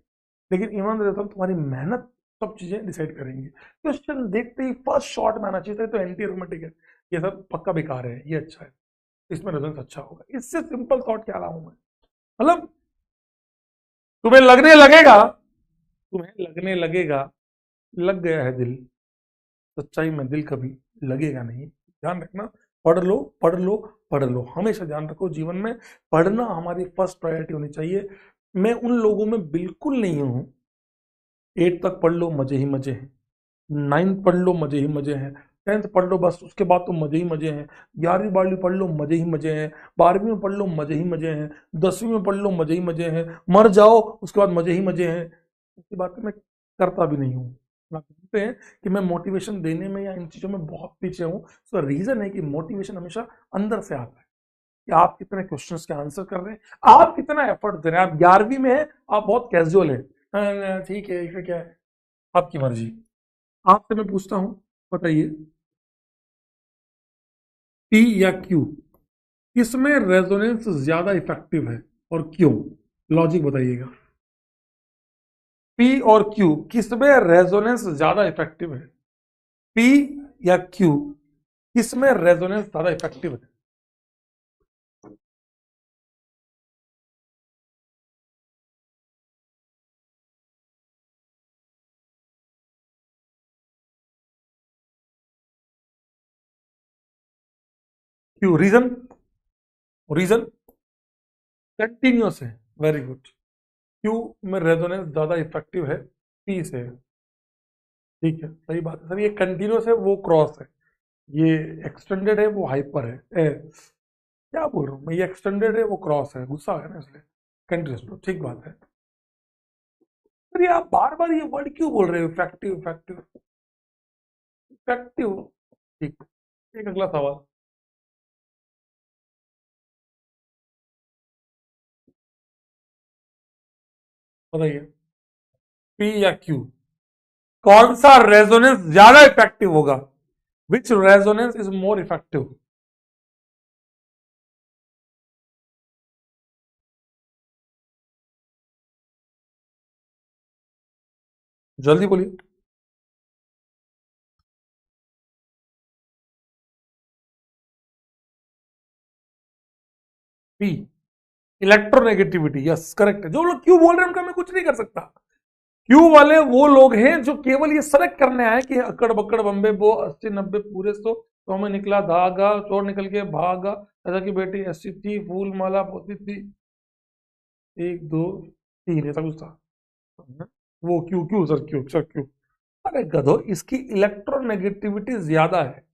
लेकिन ईमानदारी रहता हूँ, तुम्हारी मेहनत सब चीजें डिसाइड करेंगी। क्वेश्चन देखते ही फर्स्ट शॉट में आना चाहिए था, तो एंटी रोमेटिक है, ये सब पक्का बेकार है, ये अच्छा है, इसमें रिजल्ट अच्छा होगा। इससे सिंपल थॉट क्या लाऊं मैं? मतलब तुम्हें लगने लगेगा, तुम्हें लगने लगेगा, लग गया है दिल, सच्चाई में दिल कभी लगेगा नहीं। ध्यान रखना, पढ़ लो पढ़ लो पढ़ लो, हमेशा ध्यान रखो जीवन में पढ़ना हमारी फर्स्ट प्रायोरिटी होनी चाहिए। मैं उन लोगों में बिल्कुल नहीं हूं, 8 तक पढ़ लो मजे ही मजे हैं, 9 पढ़ लो मजे ही मजे हैं, 10th पढ़ लो बस, उसके बाद तो मजे ही मजे हैं, 11वीं 12वीं पढ़ लो मजे ही मजे हैं, 12वीं में पढ़ लो मजे ही मजे हैं, 10वीं में पढ़ लो मजे ही मजे हैं, मर जाओ उसके बाद मजे ही मजे हैं। इसकी बात मैं करता भी नहीं हूँ। आप जानते हैं कि मैं मोटिवेशन देने में या इन चीज़ों में बहुत पीछे हूँ। उसका रीज़न है कि मोटिवेशन हमेशा अंदर से आता है, कि आप कितने क्वेश्चंस के आंसर कर रहे हैं, आप कितना एफर्ट दे रहे हैं। आप 11वीं में है, आप बहुत कैजुअल है, ठीक है इसमें क्या है, आपकी मर्जी। आपसे मैं पूछता हूँ, बताइए, पी या क्यू, किसमें रेजोनेंस ज्यादा इफेक्टिव है और क्यों? लॉजिक बताइएगा। पी और क्यू, किसमें रेजोनेंस ज्यादा इफेक्टिव है? पी या क्यू, किसमें रेजोनेंस ज्यादा इफेक्टिव है? क्यू, रीजन, रीजन कंटिन्यूस है, वेरी गुड। क्यू में रेजोनेंस ज्यादा इफेक्टिव है पी से, ठीक है, सही बात है सर। ये कंटिन्यूस है, वो क्रॉस है, ये एक्सटेंडेड है, वो हाइपर है। क्या बोल रहा हूँ मैं, ये एक्सटेंडेड है, वो क्रॉस है, गुस्सा आ गया ना इसलिए। कंटिन्यूस, ठीक बात है। अरे आप बार बार ये वर्ड क्यों बोल रहे हो, इफेक्टिव इफेक्टिव इफेक्टिव? ठीक, एक अगला सवाल बताइए, पी या क्यू, कौन सा रेजोनेंस ज्यादा इफेक्टिव होगा? विच रेजोनेंस इज मोर इफेक्टिव? जल्दी बोलिए। P, electronegativity. यस करेक्ट है। जो लोग क्यों बोल रहे हैं उनका मैं कुछ नहीं कर सकता। क्यों वाले वो लोग हैं जो केवल ये सेलेक्ट करने आए कि अकड़ बकड़ बम्बे बो 80 90 पूरे तो हमें निकला धागा, चोर निकल के भागा, ऐसा की बेटी ऐसी थी, फूल माला पोती थी, 1 2 3 ऐसा कुछ था। वो क्यों क्यों सर, क्यों सर क्यों? अरे गधो, इसकी इलेक्ट्रोनेगेटिविटी ज्यादा है।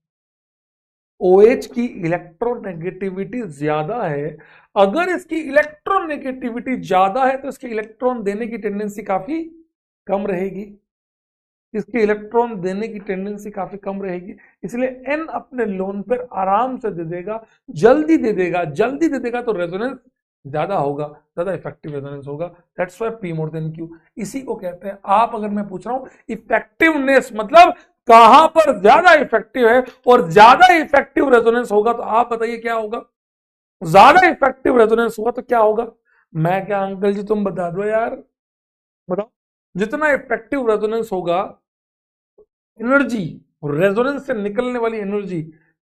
OH की इलेक्ट्रोनेगेटिविटी ज्यादा है। अगर इसकी इलेक्ट्रोनेगेटिविटी ज्यादा है तो इसके इलेक्ट्रॉन देने की टेंडेंसी काफी कम रहेगी। इसके इलेक्ट्रॉन देने की टेंडेंसी काफी कम रहेगी, इसलिए N अपने लोन पर आराम से दे देगा, जल्दी दे देगा। जल्दी दे देगा तो रेजोनेंस ज्यादा होगा, ज्यादा इफेक्टिव रेजोनेंस होगा। That's why P more than Q। इसी को कहते हैं, आप अगर मैं पूछ रहा हूं इफेक्टिवनेस मतलब कहां पर ज्यादा इफेक्टिव है और ज्यादा इफेक्टिव रेजोनेंस होगा, तो आप बताइए क्या होगा? ज्यादा इफेक्टिव रेजोनेंस हुआ तो क्या होगा? मैं क्या अंकल जी, तुम बता दो यार, बताओ। जितना इफेक्टिव रेजोनेंस होगा, एनर्जी, रेजोनेंस से निकलने वाली एनर्जी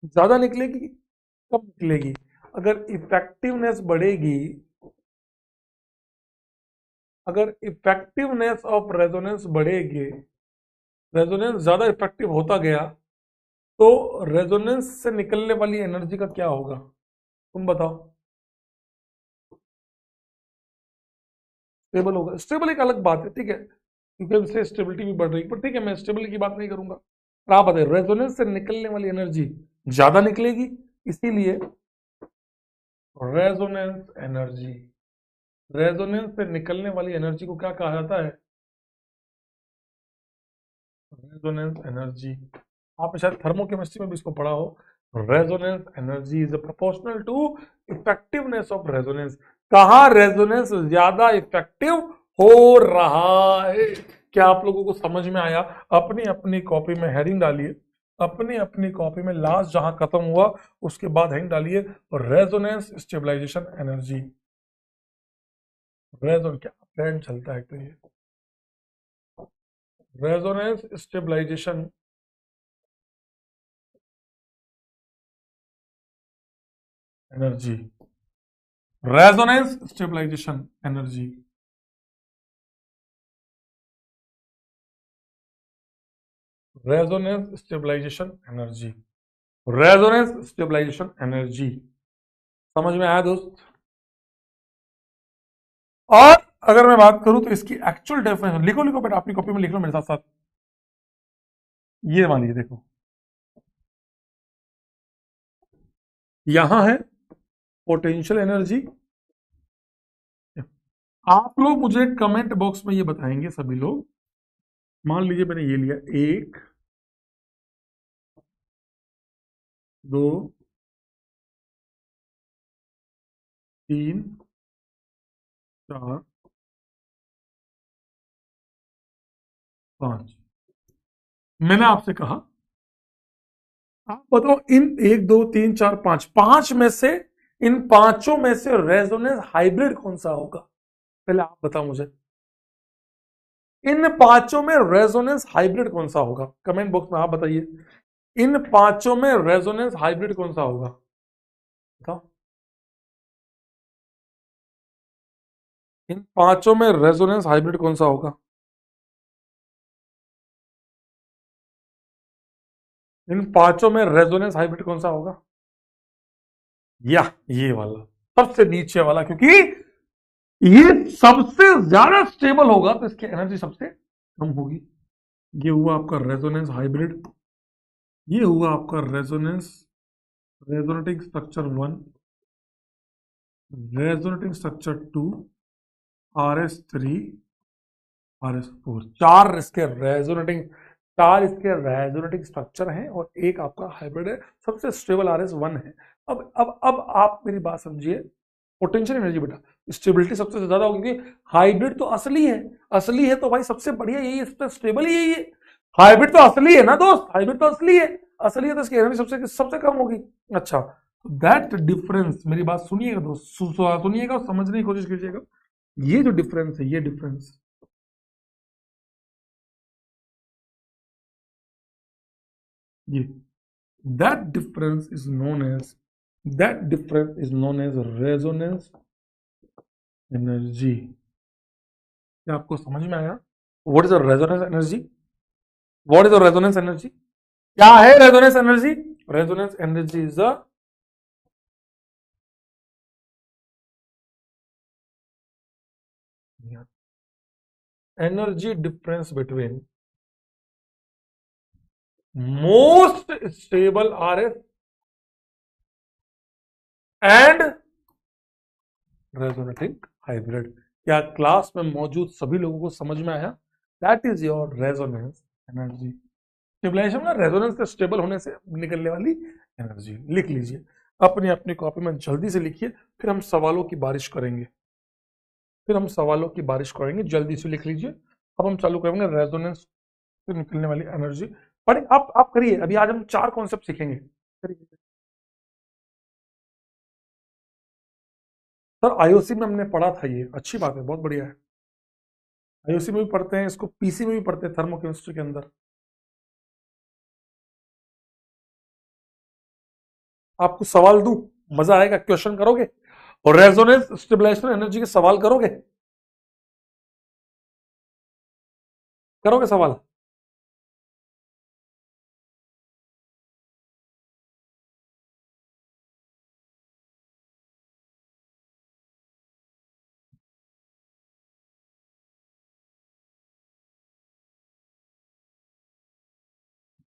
ज्यादा निकलेगी, कम निकलेगी? अगर इफेक्टिवनेस बढ़ेगी, अगर इफेक्टिवनेस ऑफ रेजोनेंस बढ़ेगी, रेजोनेंस ज्यादा इफेक्टिव होता गया, तो रेजोनेंस से निकलने वाली एनर्जी का क्या होगा? तुम बताओ। स्टेबल होगा। स्टेबल एक अलग बात है, ठीक है, क्योंकि उससे स्टेबिलिटी भी बढ़ रही है, पर ठीक है, मैं स्टेबिलिटी की बात नहीं करूंगा। पर आप बताइए, रेजोनेंस से निकलने वाली एनर्जी ज्यादा निकलेगी, इसीलिए रेजोनेंस एनर्जी, रेजोनेंस से निकलने वाली एनर्जी को क्या कहा जाता है? Resonance energy. आपने शायद थर्मोकेमिस्ट्री में भी इसको पढ़ा हो। Resonance energy is proportional to effectiveness of resonance. कहां रेजोनेंस ज्यादा इफेक्टिव हो रहा है? क्या आप लोगों को समझ में आया? अपनी अपनी कॉपी में हेडिंग डालिए, अपनी अपनी कॉपी में लास्ट जहां खत्म हुआ उसके बाद हेडिंग डालिए, रेजोनेंस स्टेबलाइजेशन एनर्जी। रेजोन क्या ट्रेंड चलता है, तो ये resonance stabilisation energy, resonance stabilisation energy, resonance stabilisation energy, resonance stabilisation energy. समझ में आया दोस्त? और अगर मैं बात करूं तो इसकी एक्चुअल डेफिनेशन लिखो, लिखो बेटा, अपनी कॉपी में लिख लो मेरे साथ साथ। ये मान लीजिए, देखो यहां है पोटेंशियल एनर्जी। आप लोग मुझे कमेंट बॉक्स में ये बताएंगे सभी लोग। मान लीजिए मैंने ये लिया 1 2 3 4 5। मैंने आपसे कहा आप बताओ इन 1 2 3 4 5 5 में से, इन पांचों में से रेजोनेंस हाइब्रिड कौन सा होगा? पहले आप बताओ मुझे, इन पांचों में रेजोनेंस हाइब्रिड कौन सा होगा? कमेंट बॉक्स में आप बताइए, इन पांचों में रेजोनेंस हाइब्रिड कौन सा होगा? बताओ। इन पांचों में रेजोनेंस हाइब्रिड कौन सा होगा? इन पांचों में रेजोनेंस हाइब्रिड कौन सा होगा? या ये वाला, सबसे नीचे वाला, क्योंकि ये सबसे ज्यादा स्टेबल होगा तो इसकी एनर्जी सबसे कम होगी। ये हुआ आपका रेजोनेंस हाइब्रिड, ये हुआ आपका resonance, resonating structure 1, resonating structure 2, RS3, RS4। चार इसके रेजोनेटिंग स्ट्रक्चर हैं और एक आपका हाइब्रिड है, सबसे स्टेबल RS1 है। अब आप मेरी बात समझिए, पोटेंशियल एनर्जी बेटा स्टेबिलिटी सबसे ज्यादा होगी, क्योंकि हाइब्रिड तो असली है। असली है तो भाई सबसे बढ़िया यही है, सबसे स्टेबल ही यही है। हाइब्रिड तो असली है ना दोस्त, हाइब्रिड तो असली है। असलियत इसकी एनर्जी सबसे सबसे कम होगी। अच्छा, तो दैट डिफरेंस, मेरी बात सुनिएगा दोस्त, सुनिएगा और समझने की कोशिश कीजिएगा। ये जो डिफरेंस है, ये डिफरेंस, ये that difference is known as, that difference is known as resonance energy. क्या आपको समझ में आया? What is the resonance energy? What is the resonance energy? क्या है resonance energy? Resonance energy is the energy difference between most stable RF and resonating hybrid। क्या क्लास में मौजूद सभी लोगों को समझ में आया? That is your resonance energy. Stabilisation में रेजोनेंस से स्टेबल होने से निकलने वाली एनर्जी। लिख लीजिए अपनी अपनी कॉपी में, जल्दी से लिखिए, फिर हम सवालों की बारिश करेंगे, जल्दी से लिख लीजिए। अब हम चालू करेंगे रेजोनेंस से निकलने वाली एनर्जी। पर आप करिए, अभी आज हम 4 कॉन्सेप्ट सीखेंगे। करिए। सर आईओसी में हमने पढ़ा था, ये अच्छी बात है, बहुत बढ़िया है। आईओसी में भी पढ़ते हैं इसको, पीसी में भी पढ़ते हैं, थर्मोकेमिस्ट्री के अंदर। आपको सवाल दूं, मजा आएगा, क्वेश्चन करोगे? और रेजोनेंस स्टेबलाइजेशन एनर्जी के सवाल करोगे? करोगे सवाल?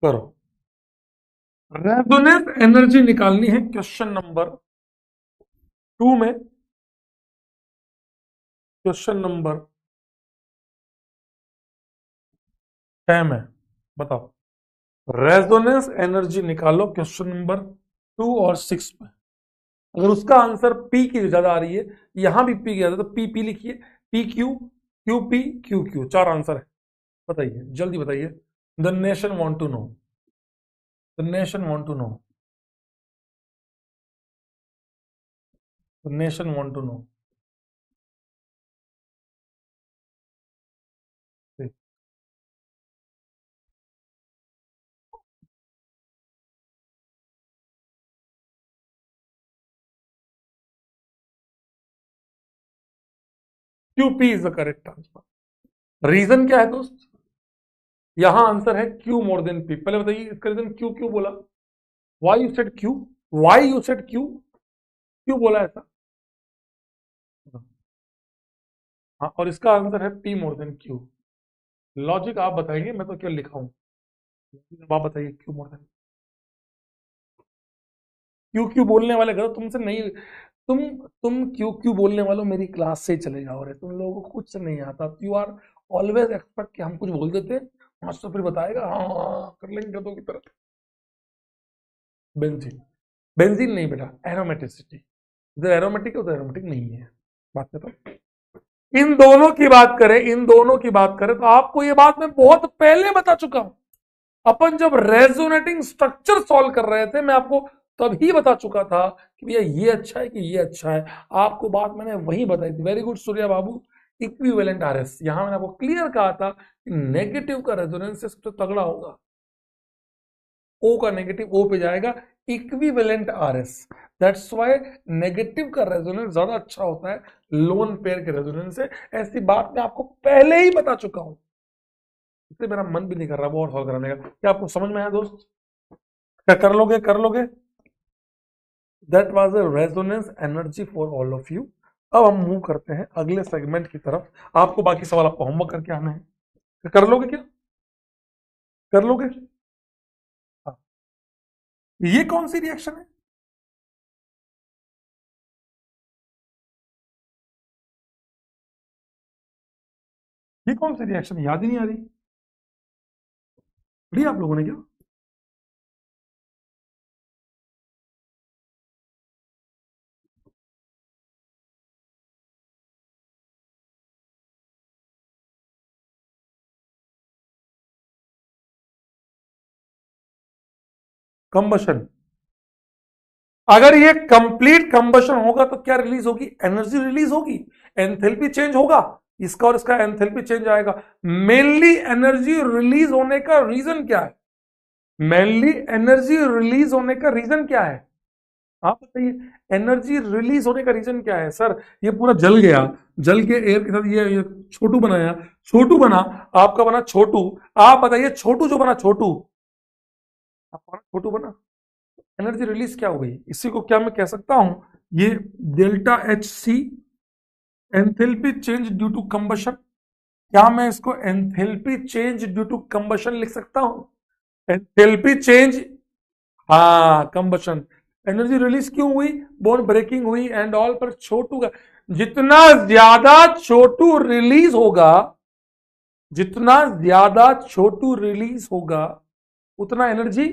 करो। रेजोनेंस एनर्जी निकालनी है क्वेश्चन नंबर 2 में, क्वेश्चन नंबर 6 में। बताओ, रेजोनेंस एनर्जी निकालो क्वेश्चन नंबर 2 और 6 में। अगर उसका आंसर पी की ज्यादा आ रही है, यहां भी पी की ज्यादा, तो पी पी लिखिए, P Q, Q P, Q Q, 4 answer है। बताइए, जल्दी बताइए। The nation want to know, the nation want to know, the nation want to know. Q P is the correct answer. Reason क्या है दोस्त? यहां आंसर है क्यू मोर देन पी। पहले बताइए इसका रीजन क्यू क्यों बोला? Why you said Q? Why you said Q? क्यों बोला ऐसा? हाँ, और इसका आंसर है P more than Q. Logic आप बताएंगे, मैं तो क्या लिखा हूं। आप बताइए Q more than Q. Q बोलने वाले गलत, तुमसे नहीं। तुम तुम क्यू क्यू बोलने वालों मेरी क्लास से ही चले जाओ रे, तुम लोगों को कुछ नहीं आता। यू आर ऑलवेज एक्सपेक्ट कि हम कुछ बोल देते, मास्टर फिर बताएगा हाँ हाँ हाँ, कर लेंगे गधों की तरह। बेंजीन, बेंजीन नहीं बेटा, एरोमेटिसिटी। इधर एरोमेटिक है, उधर एरोमेटिक नहीं है। बात करता, इन दोनों की बात करें, इन दोनों की बात करें तो आपको ये बात मैं बहुत पहले बता चुका हूं। अपन जब रेजोनेटिंग स्ट्रक्चर सॉल्व कर रहे थे, मैं आपको तभी बता चुका था कि भैया ये अच्छा है कि ये अच्छा है। आपको बात मैंने वही बताई थी। वेरी गुड सूर्या बाबू। इक्विवेलेंट आरएस, यहां मैंने आपको क्लियर कहा था कि नेगेटिव का रेजोनेंस सबसे तगड़ा होगा। ओ का नेगेटिव ओ पे जाएगा, equivalent RS. That's why negative का रेजोनेंस ज्यादा अच्छा होता है लोन पेयर के रेजोनेंस से। ऐसी बात मैं आपको पहले ही बता चुका हूं, इसलिए मेरा मन भी नहीं कर रहा वो और सॉल्व कराने का। क्या आपको समझ में आया दोस्त? क्या कर लोगे? कर लोगे? That was a resonance energy for all of you. अब हम मूव करते हैं अगले सेगमेंट की तरफ। आपको बाकी सवाल आपको होमवर्क करके आना है। कर लोगे क्या? कर लोगे? हाँ। ये कौन सी रिएक्शन है? ये कौन सी रिएक्शन? याद ही नहीं आ रही। पढ़ी आप लोगों ने क्या? कंबशन। अगर ये कंप्लीट कंबशन होगा तो क्या रिलीज होगी? एनर्जी रिलीज होगी, एंथैल्पी चेंज होगा, इसका और इसका एंथैल्पी चेंज आएगा। मेनली एनर्जी रिलीज होने का रीजन क्या है? मेनली एनर्जी रिलीज होने का रीजन क्या है? आप बताइए, एनर्जी रिलीज होने का रीजन क्या है? सर ये पूरा जल गया, जल के एयर के साथ ये छोटू बनाया, छोटू बना, आपका बना छोटू। आप बताइए, छोटू जो बना छोटू, आपका छोटू बना, एनर्जी रिलीज क्या हो गई? इसी को क्या मैं कह सकता हूं, ये delta H C, enthalpy change due to combustion. क्या मैं इसको enthalpy change due to combustion लिख सकता हूं? एंथैल्पी चेंज, हाँ कंबशन। एनर्जी रिलीज क्यों हुई? बोन ब्रेकिंग हुई एंड ऑल, पर छोटू का जितना ज्यादा छोटू रिलीज होगा, जितना ज्यादा छोटू रिलीज होगा उतना एनर्जी,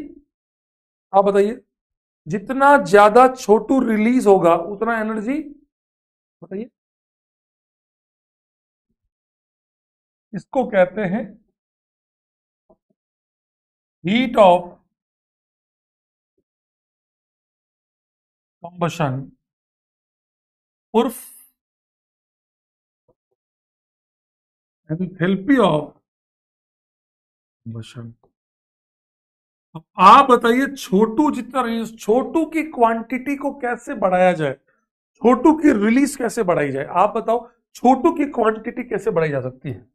आप बताइए, जितना ज्यादा छोटू रिलीज होगा उतना एनर्जी, बताइए। इसको कहते हैं हीट ऑफ कंबशन उर्फ एंथैल्पी ऑफ कंबशन। अब आप बताइए, छोटू जितना रिलीज, छोटू की क्वांटिटी को कैसे बढ़ाया जाए, छोटू की रिलीज कैसे बढ़ाई जाए? आप बताओ, छोटू की क्वांटिटी कैसे बढ़ाई जा सकती है?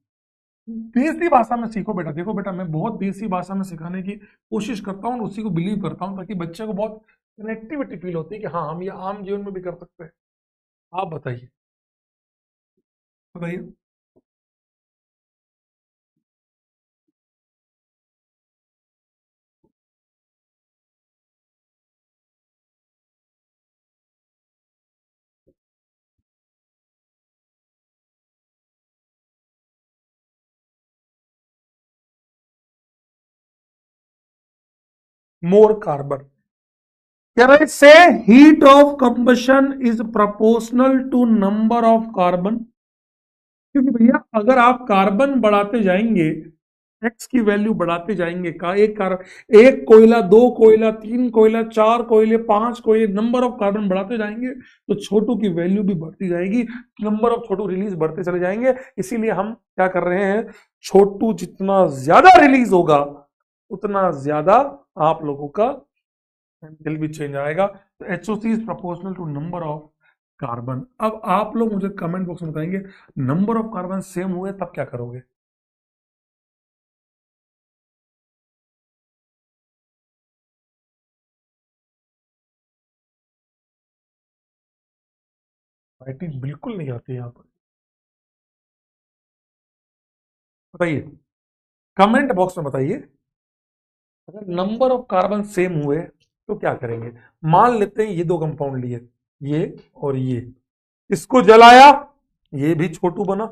देसी भाषा में सीखो बेटा। देखो बेटा, मैं बहुत देसी भाषा में सिखाने की कोशिश करता हूँ, उसी को बिलीव करता हूँ, ताकि बच्चे को बहुत कनेक्टिविटी फील होती है कि हाँ हम ये आम जीवन में भी कर सकते हैं। आप बताइए, बताइए। More carbon. Can I say heat of combustion is proportional to number of carbon? क्योंकि भैया अगर आप कार्बन बढ़ाते जाएंगे, एक्स की वैल्यू बढ़ाते जाएंगे, का एक कार्बन, एक कोयला, दो कोयला, तीन कोयला, चार कोयले, पांच कोयले, नंबर ऑफ कार्बन बढ़ाते जाएंगे तो छोटू की वैल्यू भी बढ़ती जाएगी, नंबर ऑफ छोटू रिलीज बढ़ते चले जाएंगे। इसीलिए हम क्या कर रहे हैं, छोटू जितना ज्यादा रिलीज होगा उतना ज्यादा आप लोगों का एंगल भी चेंज आएगा। तो HOC is proportional to number of carbon. अब आप लोग मुझे कमेंट बॉक्स में बताएंगे, नंबर ऑफ कार्बन सेम हुए तब क्या करोगे? राइटिंग बिल्कुल नहीं आती यहाँ पर, बताइए, कमेंट बॉक्स में बताइए। अगर नंबर ऑफ कार्बन सेम हुए तो क्या करेंगे? मान लेते हैं ये दो कंपाउंड लिए, ये और ये, इसको जलाया, ये भी छोटू बना,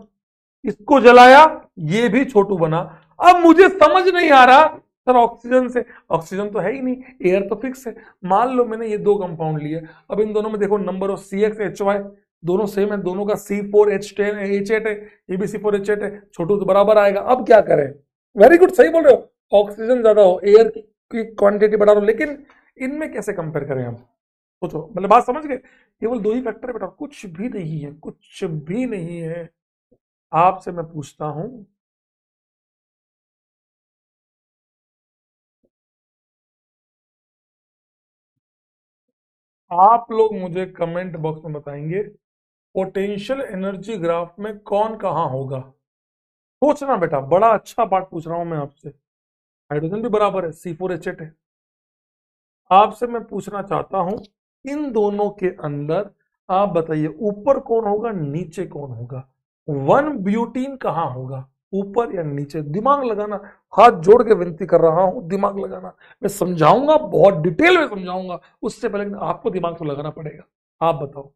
इसको जलाया, ये भी छोटू बना। अब मुझे समझ नहीं आ रहा सर, ऑक्सीजन से, ऑक्सीजन तो है ही नहीं, एयर तो फिक्स है। मान लो मैंने ये दो कंपाउंड लिए, अब इन दोनों में देखो number of C X H Y दोनों सेम है, दोनों का C4H10 H8 है, ये भी C4H8 है, छोटू तो बराबर आएगा। अब क्या करें? वेरी गुड, सही बोल रहे हो, ऑक्सीजन ज्यादा हो, एयर की क्वांटिटी बढ़ा दो, लेकिन इनमें कैसे कंपेयर करें हम? सोचो, मतलब बात समझ गए? केवल दो ही फैक्टर है बेटा, कुछ भी नहीं है, कुछ भी नहीं है। आपसे मैं पूछता हूं, आप लोग मुझे कमेंट बॉक्स में बताएंगे, पोटेंशियल एनर्जी ग्राफ में कौन कहां होगा? सोचना बेटा, बड़ा अच्छा पार्ट पूछ रहा हूं मैं आपसे। हाइड्रोजन भी बराबर है, C4H8 है। आपसे मैं पूछना चाहता हूं, इन दोनों के अंदर आप बताइए, ऊपर कौन होगा, नीचे कौन होगा? वन ब्यूटीन कहां होगा, ऊपर या नीचे? दिमाग लगाना, हाथ जोड़ के विनती कर रहा हूं, दिमाग लगाना। मैं समझाऊंगा, बहुत डिटेल में समझाऊंगा, उससे पहले आपको दिमाग तो लगाना पड़ेगा। आप बताओ,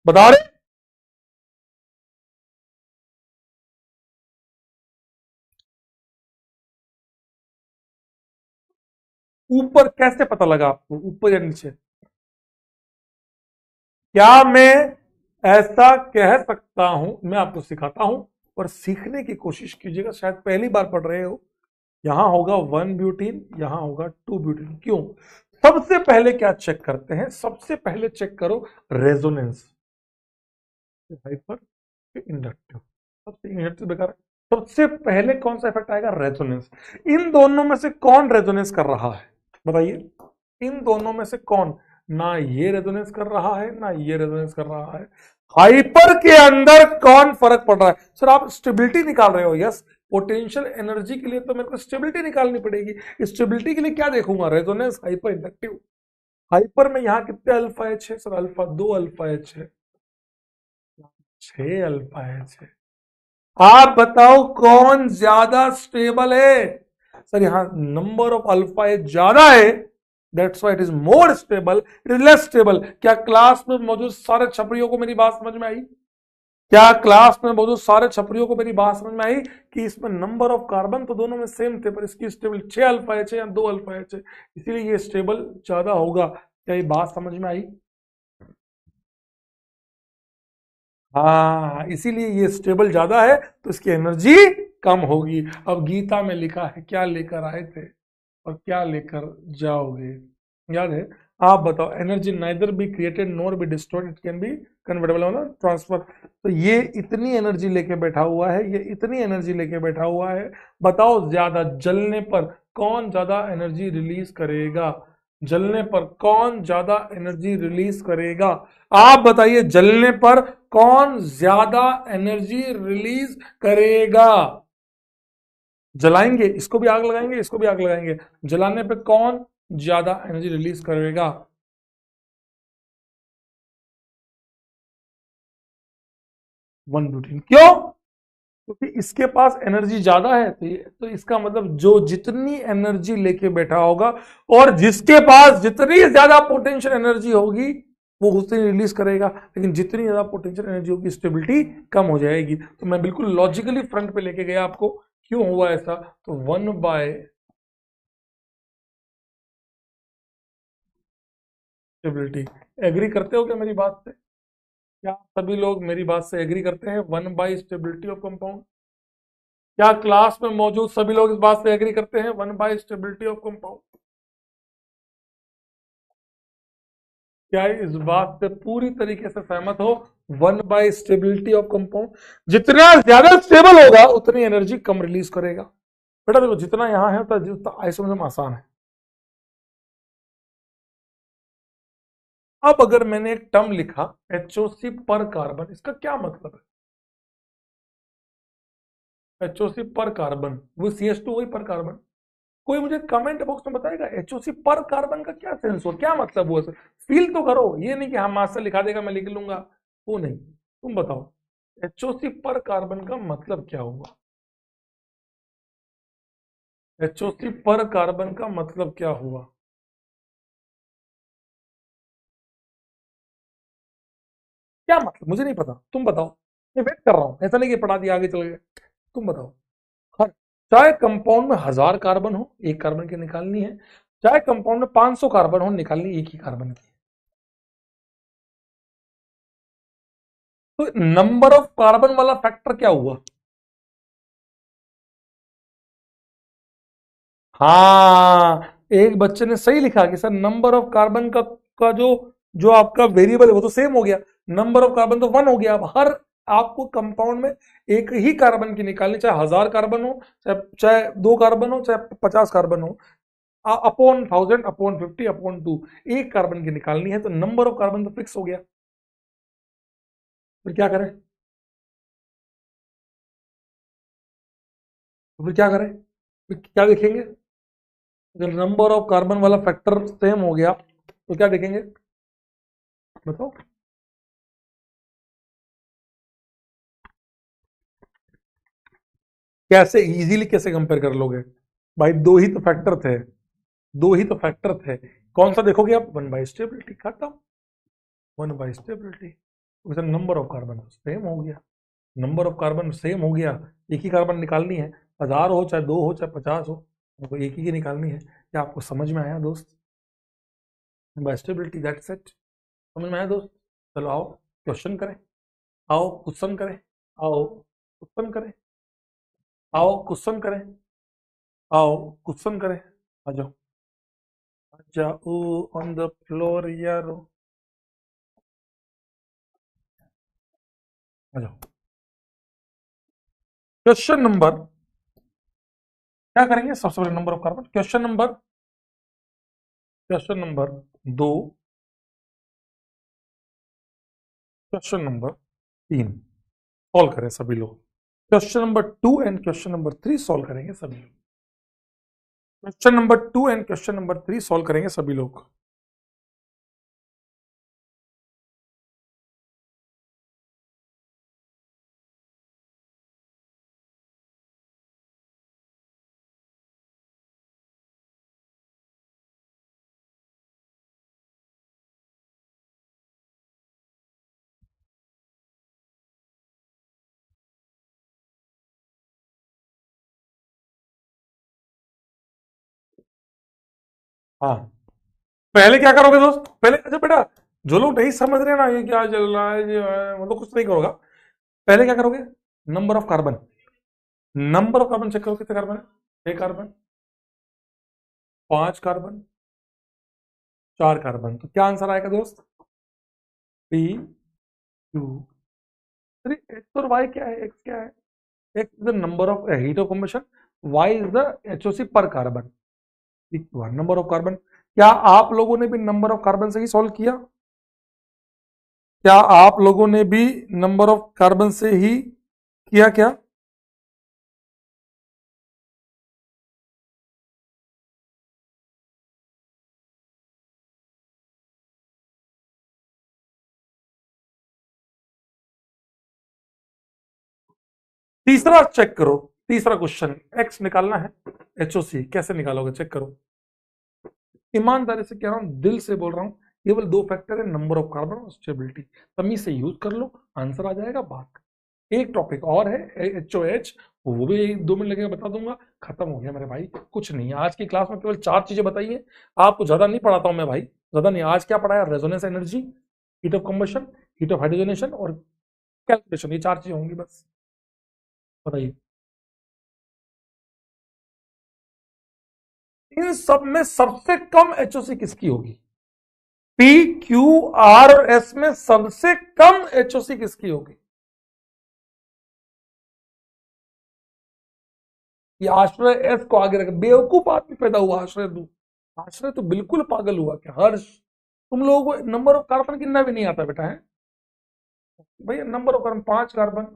बता रहे? ऊपर कैसे पता लगा आपको, ऊपर या नीचे? क्या मैं ऐसा कह सकता हूं? मैं आपको सिखाता हूं, और सीखने की कोशिश कीजिएगा, शायद पहली बार पढ़ रहे हो। यहां होगा 1 ब्यूटीन, यहां होगा 2 ब्यूटीन। क्यों? सबसे पहले क्या चेक करते हैं? सबसे पहले चेक करो रेजोनेंस, हाइपर इंडक्टिव। सबसे इंडक्टिव बेकार है। सबसे पहले कौन सा इफेक्ट आएगा? रेजोनेंस। इन दोनों में से कौन रेजोनेंस कर रहा है बताइए? इन दोनों में से कौन? ना ये रेजोनेंस कर रहा है, ना ये रेजोनेंस कर रहा है। हाइपर के अंदर कौन फर्क पड़ रहा है? सर आप स्टेबिलिटी निकाल रहे हो? यस, पोटेंशियल एनर्जी के लिए तो मेरे को स्टेबिलिटी निकालनी पड़ेगी। स्टेबिलिटी के लिए क्या देखूंगा? Resonance, hyper inductive. हाइपर में यहां कितने अल्फा एच है सर? अल्फा 2 अल्फा एच है, 6 अल्फा एच है। आप बताओ कौन ज्यादा स्टेबल है? सर यहां नंबर ऑफ अल्फा एच ज्यादा है, that's why it is more stable, it is less stable. क्या क्लास में मौजूद सारे छपरियों को मेरी बात समझ में आई? क्या क्लास में मौजूद सारे छपरियों को मेरी बात समझ में आई कि इसमें नंबर ऑफ कार्बन तो दोनों में सेम थे, पर इसकी स्टेबल 6 अल्फा एच है या 2 अल्फा एच है, इसीलिए ये स्टेबल ज्यादा होगा। क्या ये बात समझ में आई? हाँ, इसीलिए ये स्टेबल ज्यादा है तो इसकी एनर्जी कम होगी। अब गीता में लिखा है, क्या लेकर आए थे और क्या लेकर जाओगे, याद है? आप बताओ। Energy neither be created nor be destroyed, it can be convertible, मतलब ट्रांसफर। तो ये इतनी एनर्जी लेके बैठा हुआ है, ये इतनी एनर्जी लेके बैठा हुआ है। बताओ ज्यादा जलने पर कौन ज्यादा एनर्जी रिलीज करेगा? जलने पर कौन ज्यादा एनर्जी रिलीज करेगा? आप बताइए, जलने पर कौन ज्यादा एनर्जी रिलीज करेगा? जलाएंगे, इसको भी आग लगाएंगे, इसको भी आग लगाएंगे, जलाने पे कौन ज्यादा एनर्जी रिलीज करेगा? 1 ब्यूटीन। क्यों? क्योंकि इसके पास एनर्जी ज्यादा है, तो इसका मतलब जो जितनी एनर्जी लेके बैठा होगा और जिसके पास जितनी ज्यादा पोटेंशियल एनर्जी होगी वो उतनी रिलीज करेगा। लेकिन जितनी ज्यादा पोटेंशियल एनर्जी होगी स्टेबिलिटी कम हो जाएगी। तो मैं बिल्कुल लॉजिकली फ्रंट पे लेके गया आपको। क्यों हुआ ऐसा? तो 1 स्टेबिलिटी। एग्री करते हो क्या मेरी बात से? क्या सभी लोग मेरी बात से एग्री करते हैं? 1 स्टेबिलिटी ऑफ कंपाउंड। क्या क्लास में मौजूद सभी लोग इस बात से एग्री करते हैं? 1 स्टेबिलिटी ऑफ कंपाउंड। क्या इस बात से पूरी तरीके से सहमत हो? 1 स्टेबिलिटी ऑफ कंपाउंड। जितना ज्यादा स्टेबल होगा उतनी एनर्जी कम रिलीज करेगा। बेटा देखो, जितना यहां है उतना आइसोमेरिज्म आसान है। अब अगर मैंने एक टर्म लिखा HOC पर कार्बन, इसका क्या मतलब है? HOC पर कार्बन, वो CH2 वही पर कार्बन। कोई मुझे कमेंट बॉक्स में बताएगा HOC पर कार्बन का क्या सेंस हो, क्या मतलब हुआ? सर फील तो करो, ये नहीं कि हम मास्टर लिखा देगा मैं लिख लूंगा, वो नहीं। तुम बताओ HOC पर कार्बन का मतलब क्या हुआ? HOC पर कार्बन का मतलब क्या हुआ? क्या मतलब मुझे नहीं पता, तुम बताओ। मैं वेट कर रहा हूं, ऐसा नहीं कि पढ़ा दिया आगे चल गए। तुम बताओ। हर चाहे कंपाउंड में 1000 कार्बन हो, एक कार्बन की निकालनी है, चाहे कंपाउंड में 500 कार्बन हो, निकालनी एक ही कार्बन की। तो नंबर ऑफ कार्बन वाला फैक्टर क्या हुआ? हाँ, एक बच्चे ने सही लिखा कि सर नंबर ऑफ कार्बन का जो जो आपका वेरिएबल है वो तो सेम हो गया। नंबर ऑफ कार्बन तो 1 हो गया। अब हर आपको कंपाउंड में एक ही कार्बन की निकालनी, चाहे 1000 कार्बन हो, चाहे चाहे 2 कार्बन हो, चाहे 50 कार्बन हो, अपॉन 1000 अपॉन 50 अपॉन 2, एक कार्बन की निकालनी है। तो नंबर ऑफ कार्बन तो फिक्स हो गया। फिर क्या करें? तो फिर क्या करें? फिर क्या देखेंगे? अगर नंबर ऑफ कार्बन वाला फैक्टर सेम हो गया तो क्या देखेंगे? बताओ। कैसे इजीली कैसे कंपेयर कर लोगे? भाई दो ही तो फैक्टर थे, दो ही तो फैक्टर थे। कौन सा देखोगे आप? 1 स्टेबिलिटी, खत्म। 1 stability. Number of carbon same हो गया। नंबर ऑफ कार्बन सेम हो गया, एक ही कार्बन निकालनी है। 1000 हो, चाहे 2 हो, चाहे 50 हो, हमको एक ही की निकालनी है। क्या आपको समझ में आया दोस्त? By stability, that's it. समझ में आया दोस्त? चलो आओ क्वेश्चन करें, आओ क्वेश्चन करें, आओ क्वेश्चन करें, आओ क्वेश्चन करें। आओ क्वेश्चन करें, आ जाओ आ जाओ ऑन द फ्लोर यारो, आ जाओ। क्वेश्चन नंबर क्या करेंगे सबसे पहले, number of carbon. Question number 2, question number 3 solve करें सभी लोग। Question number 2 and question number 3 solve करेंगे सभी लोग। Question number 2 and question number 3 solve करेंगे सभी लोग। हाँ, पहले क्या करोगे दोस्त, पहले अच्छा बेटा, जो लोग नहीं समझ रहे ना ये क्या चल रहा है, मतलब कुछ नहीं करोगा। पहले क्या करोगे, number of carbon, number of carbon check करो, कितने कार्बन है, 6 कार्बन, 5 कार्बन, 4 कार्बन, तो क्या आंसर आएगा दोस्त, P2 3। एक्स और वाई क्या है, एक्स क्या है, X is the number of heat of combustion, Y is the HOC per carbon, number of carbon. क्या आप लोगों ने भी नंबर ऑफ कार्बन से ही सॉल्व किया, क्या आप लोगों ने भी नंबर ऑफ कार्बन से ही किया क्या? तीसरा चेक करो, तीसरा क्वेश्चन, एक्स निकालना है, एचओसी कैसे निकालोगे चेक करो। ईमानदारी से कह रहा हूं, दिल से बोल रहा हूं, केवल 2 फैक्टर है, नंबर ऑफ कार्बन और स्टेबिलिटी, तमीज से यूज कर लो, आंसर आ जाएगा। बात एक टॉपिक और है, एचओएच, वो भी 2 मिनट लगेगा, बता दूंगा, खत्म हो गया मेरे भाई। कुछ नहीं, आज की क्लास में केवल 4 चीजें बताई है, आपको ज्यादा नहीं पढ़ाता हूं मैं भाई, ज्यादा नहीं। आज क्या पढ़ाया, resonance energy, heat of combustion, heat of hydrogenation और कैलकुलेशन, ये 4 चीजें होंगी बस। बताइए, इन सब में सबसे कम एचओसी किसकी होगी, पी क्यू आर और एस में सबसे कम एचओसी किसकी होगी? ये आश्रय एस को आगे रख, बेवकूफ आदमी पैदा हुआ आश्रय तू, आश्रय तो बिल्कुल पागल हुआ क्या हर्ष, तुम लोगों को नंबर ऑफ कार्बन गिनना भी नहीं आता बेटा है भैया, नंबर ऑफ कार्बन 5 कार्बन,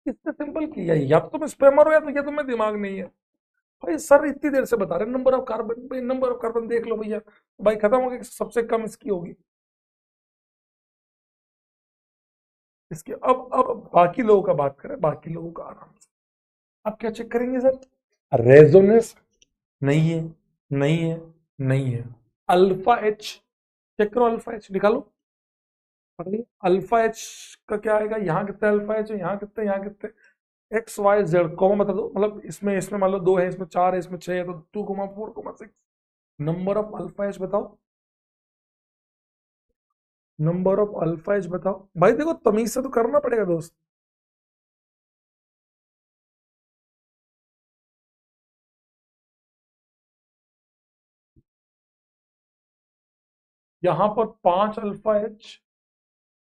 इससे सिंपल किया, या तो तुम स्पेमर हो या तो तुम्हें दिमाग नहीं है। भाई सर इतनी देर से बता रहे नंबर ऑफ कार्बन, भाई नंबर ऑफ कार्बन देख लो भैया, भाई खत्म हो गया, सबसे कम इसकी होगी इसके। अब बाकी लोगों का बात करें, बाकी लोगों का आराम से, आप क्या चेक करेंगे सर, रेजोनेंस नहीं है, नहीं है, नहीं है, अल्फा एच चेक करो, अल्फा एच निकालो, पकड़िए अल्फा एच का क्या आएगा, यहाँ कितने अल्फा एच है, यहाँ कितने, यहाँ कितने, एक्स वाई जेड कॉमा बता दो, मतलब इसमें इसमें मान लो 2 है, इसमें 4 है, इसमें 6 है, तो 2,4,6 नंबर ऑफ अल्फा एच बताओ, नंबर ऑफ अल्फा एच बताओ भाई, देखो तमीज से तो करना पड़ेगा दोस्त। यहाँ पर 5 अल्फा एच,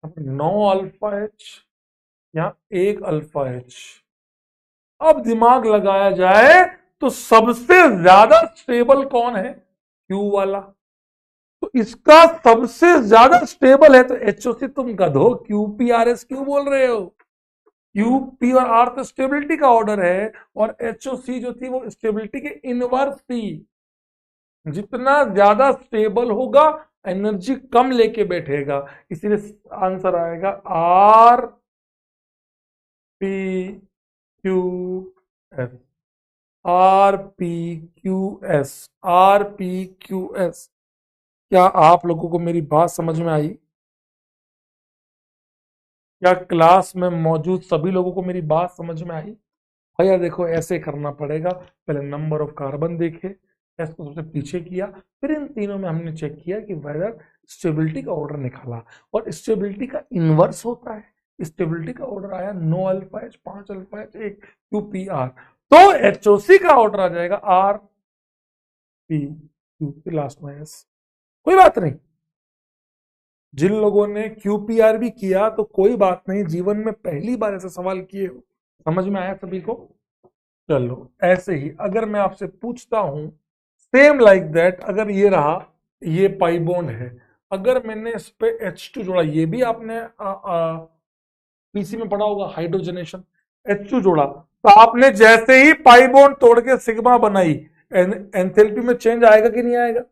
9 अल्फा एच, यहाँ 1 अल्फा एच। अब दिमाग लगाया जाए तो सबसे ज्यादा स्टेबल कौन है, क्यू वाला, तो इसका सबसे ज्यादा स्टेबल है, तो एचओसी तुम गधो क्यूपीआरएस क्यों बोल रहे हो, यूपी और आर तो स्टेबिलिटी का ऑर्डर है, और एचओसी जो थी वो स्टेबिलिटी के इनवर्स थी, जितना ज्यादा स्टेबल होगा एनर्जी कम लेके बैठेगा, इसीलिए आंसर आएगा R P Q S, R P Q S, R P Q S. क्या आप लोगों को मेरी बात समझ में आई, क्या क्लास में मौजूद सभी लोगों को मेरी बात समझ में आई? भैया देखो ऐसे करना पड़ेगा, पहले नंबर ऑफ कार्बन देखे, एस को सबसे पीछे किया, फिर इन तीनों में हमने चेक किया कि वेदर स्टेबिलिटी का ऑर्डर निकाला, और स्टेबिलिटी का इनवर्स होता है, स्टेबिलिटी का ऑर्डर आया 9 alpha H, 5 alpha H, 1 Q P R, तो HOC का ऑर्डर आ जाएगा R P Q लास्ट में S। कोई बात नहीं, जिन लोगों ने QPR भी किया तो कोई बात नहीं, जीवन में पहली बार ऐसे सवाल किए हो। समझ में आया सभी को? चलो ऐसे ही अगर मैं आपसे पूछता हूं सेम लाइक दैट, अगर ये रहा, ये पाई बॉन्ड है, अगर मैंने इस पे H2 जोड़ा, ये भी आपने पीसी में पढ़ा होगा हाइड्रोजनेशन, H2 जोड़ा, तो आपने जैसे ही पाई बॉन्ड तोड़ के सिग्मा बनाई, एंथैल्पी में चेंज आएगा कि नहीं आएगा?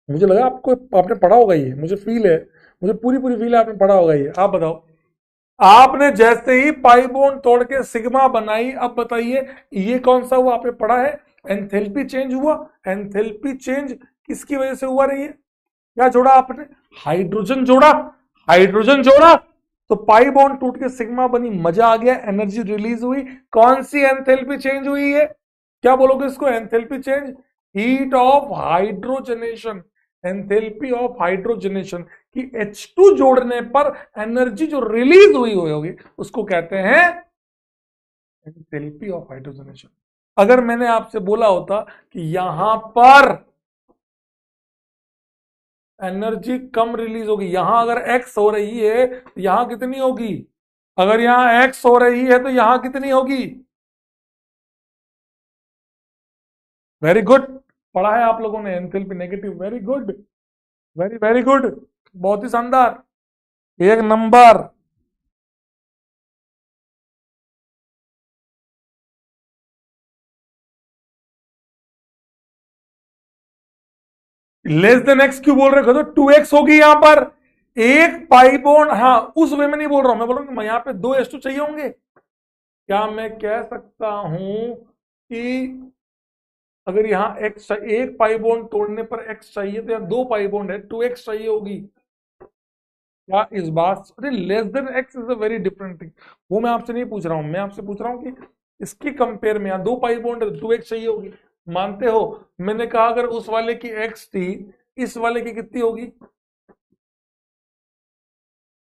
मुझे लगा आपको, आपने पढ़ा होगा ये, मुझे फील है, मुझे पूरी पूरी फील है आपने पढ़ा होगा ये। आप बताओ, आपने जैसे ही पाई बॉन्ड तोड़ के सिग्मा बनाई, अब बताइए ये कौन सा हुआ? आपने पढ़ा है एंथैल्पी चेंज हुआ। एंथैल्पी चेंज किसकी वजह से हुआ रही है? क्या जोड़ा आपने? हाइड्रोजन जोड़ा। हाइड्रोजन जोड़ा तो पाई बॉन्ड टूट के सिग्मा बनी, मजा आ गया, एनर्जी रिलीज हुई। कौन सी एंथैल्पी चेंज हुई है? क्या बोलोगे इसको? Enthalpy change, heat of hydrogenation. Enthalpy of hydrogenation कि H2 जोड़ने पर एनर्जी जो रिलीज हुई होगी उसको कहते हैं एंथैल्पी ऑफ हाइड्रोजनेशन। अगर मैंने आपसे बोला होता कि यहां पर एनर्जी कम रिलीज होगी, यहां अगर X हो रही है तो यहां कितनी होगी? अगर यहां X हो रही है तो यहां कितनी होगी? वेरी गुड, पढ़ा है आप लोगों ने enthalpy negative. Very good, very very good, बहुत ही शानदार, एक नंबर। लेस देन एक्स क्यों बोल रहे हो? तो 2x होगी यहां पर, एक पाई बॉन्ड, हाँ उस वे में नहीं बोल रहा हूं, मैं बोल रहा हूं यहां पे 2 H2 चाहिए होंगे। क्या मैं कह सकता हूं कि अगर यहां x, एक पाई बॉन्ड तोड़ने पर x चाहिए तो यहां 2 पाई बॉन्ड है, 2x चाहिए होगी। क्या इस बात, अरे less than x is a very different thing, वो मैं आपसे नहीं पूछ रहा हूं, मैं आपसे पूछ रहा हूं कि इसकी कंपेयर में यहां 2 पाई बॉन्ड है, 2x चाहिए होगी। मानते हो? मैंने कहा अगर उस वाले की x थी, इस वाले की कितनी होगी?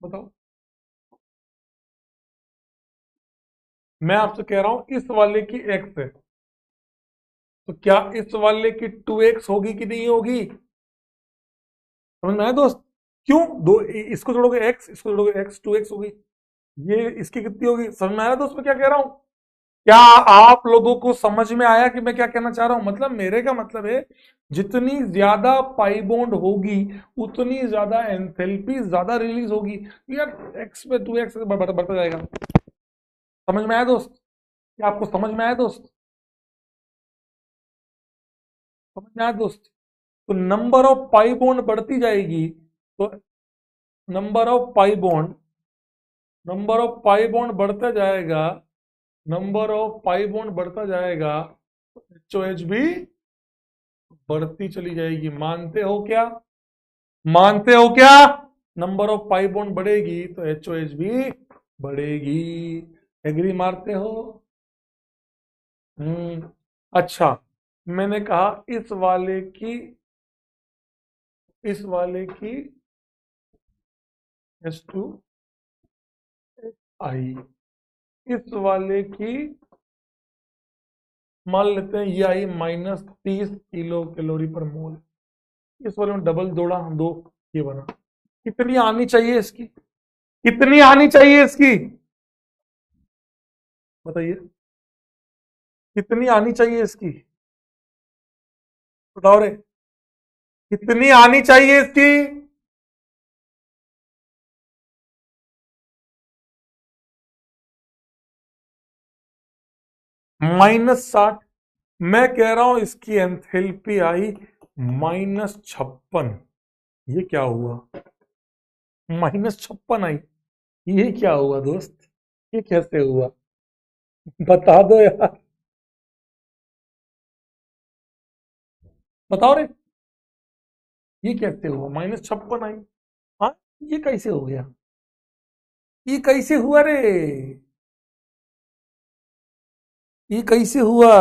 बताओ। मैं आपसे कह रहा हूं इस वाले की x है, तो क्या इस वाले की 2x होगी कि नहीं होगी? समझ में आया दोस्त? क्यों? दो, इसको जोड़ोगे x, इसको जोड़ोगे x, 2x होगी। ये इसकी कितनी होगी? समझ में आया दोस्त मैं क्या कह रहा हूं? क्या आप लोगों को समझ में आया कि मैं क्या कहना चाह रहा हूं? मतलब मेरे का मतलब है, जितनी ज्यादा पाई बॉन्ड होगी उतनी ज्यादा एंथैल्पी ज्यादा रिलीज होगी। यार एक्स पे 2x बढ़ता जाएगा। समझ में आया दोस्त? क्या आपको समझ में आया दोस्त? समझ में आया दोस्त? तो नंबर ऑफ पाई बॉन्ड बढ़ती जाएगी, तो number of pi bond, number of pi bond बढ़ता जाएगा, नंबर ऑफ पाई बॉन्ड बढ़ता जाएगा, एच भी बढ़ती चली जाएगी। मानते हो क्या? मानते हो क्या? नंबर ऑफ पाई बॉन्ड बढ़ेगी तो एच भी बढ़ेगी। एग्री मारते हो? अच्छा, मैंने कहा इस वाले की H2 आई, इस वाले की मान लेते हैं ये आई -30 किलो कैलोरी पर मोल, इस वाले में डबल जोड़ा हम दो, ये बना। कितनी आनी चाहिए इसकी? कितनी आनी चाहिए इसकी? बताइए, कितनी आनी चाहिए इसकी? बताओ रे, कितनी आनी चाहिए इसकी? -60। मैं कह रहा हूं इसकी एंथैल्पी आई -56। ये क्या हुआ? -56 आई, ये क्या हुआ दोस्त? ये कैसे हुआ? बता दो यार, बताओ रे, ये कैसे हुआ? -56 आई, हाँ, ये कैसे हो गया? ये कैसे हुआ रे? ये कैसे हुआ?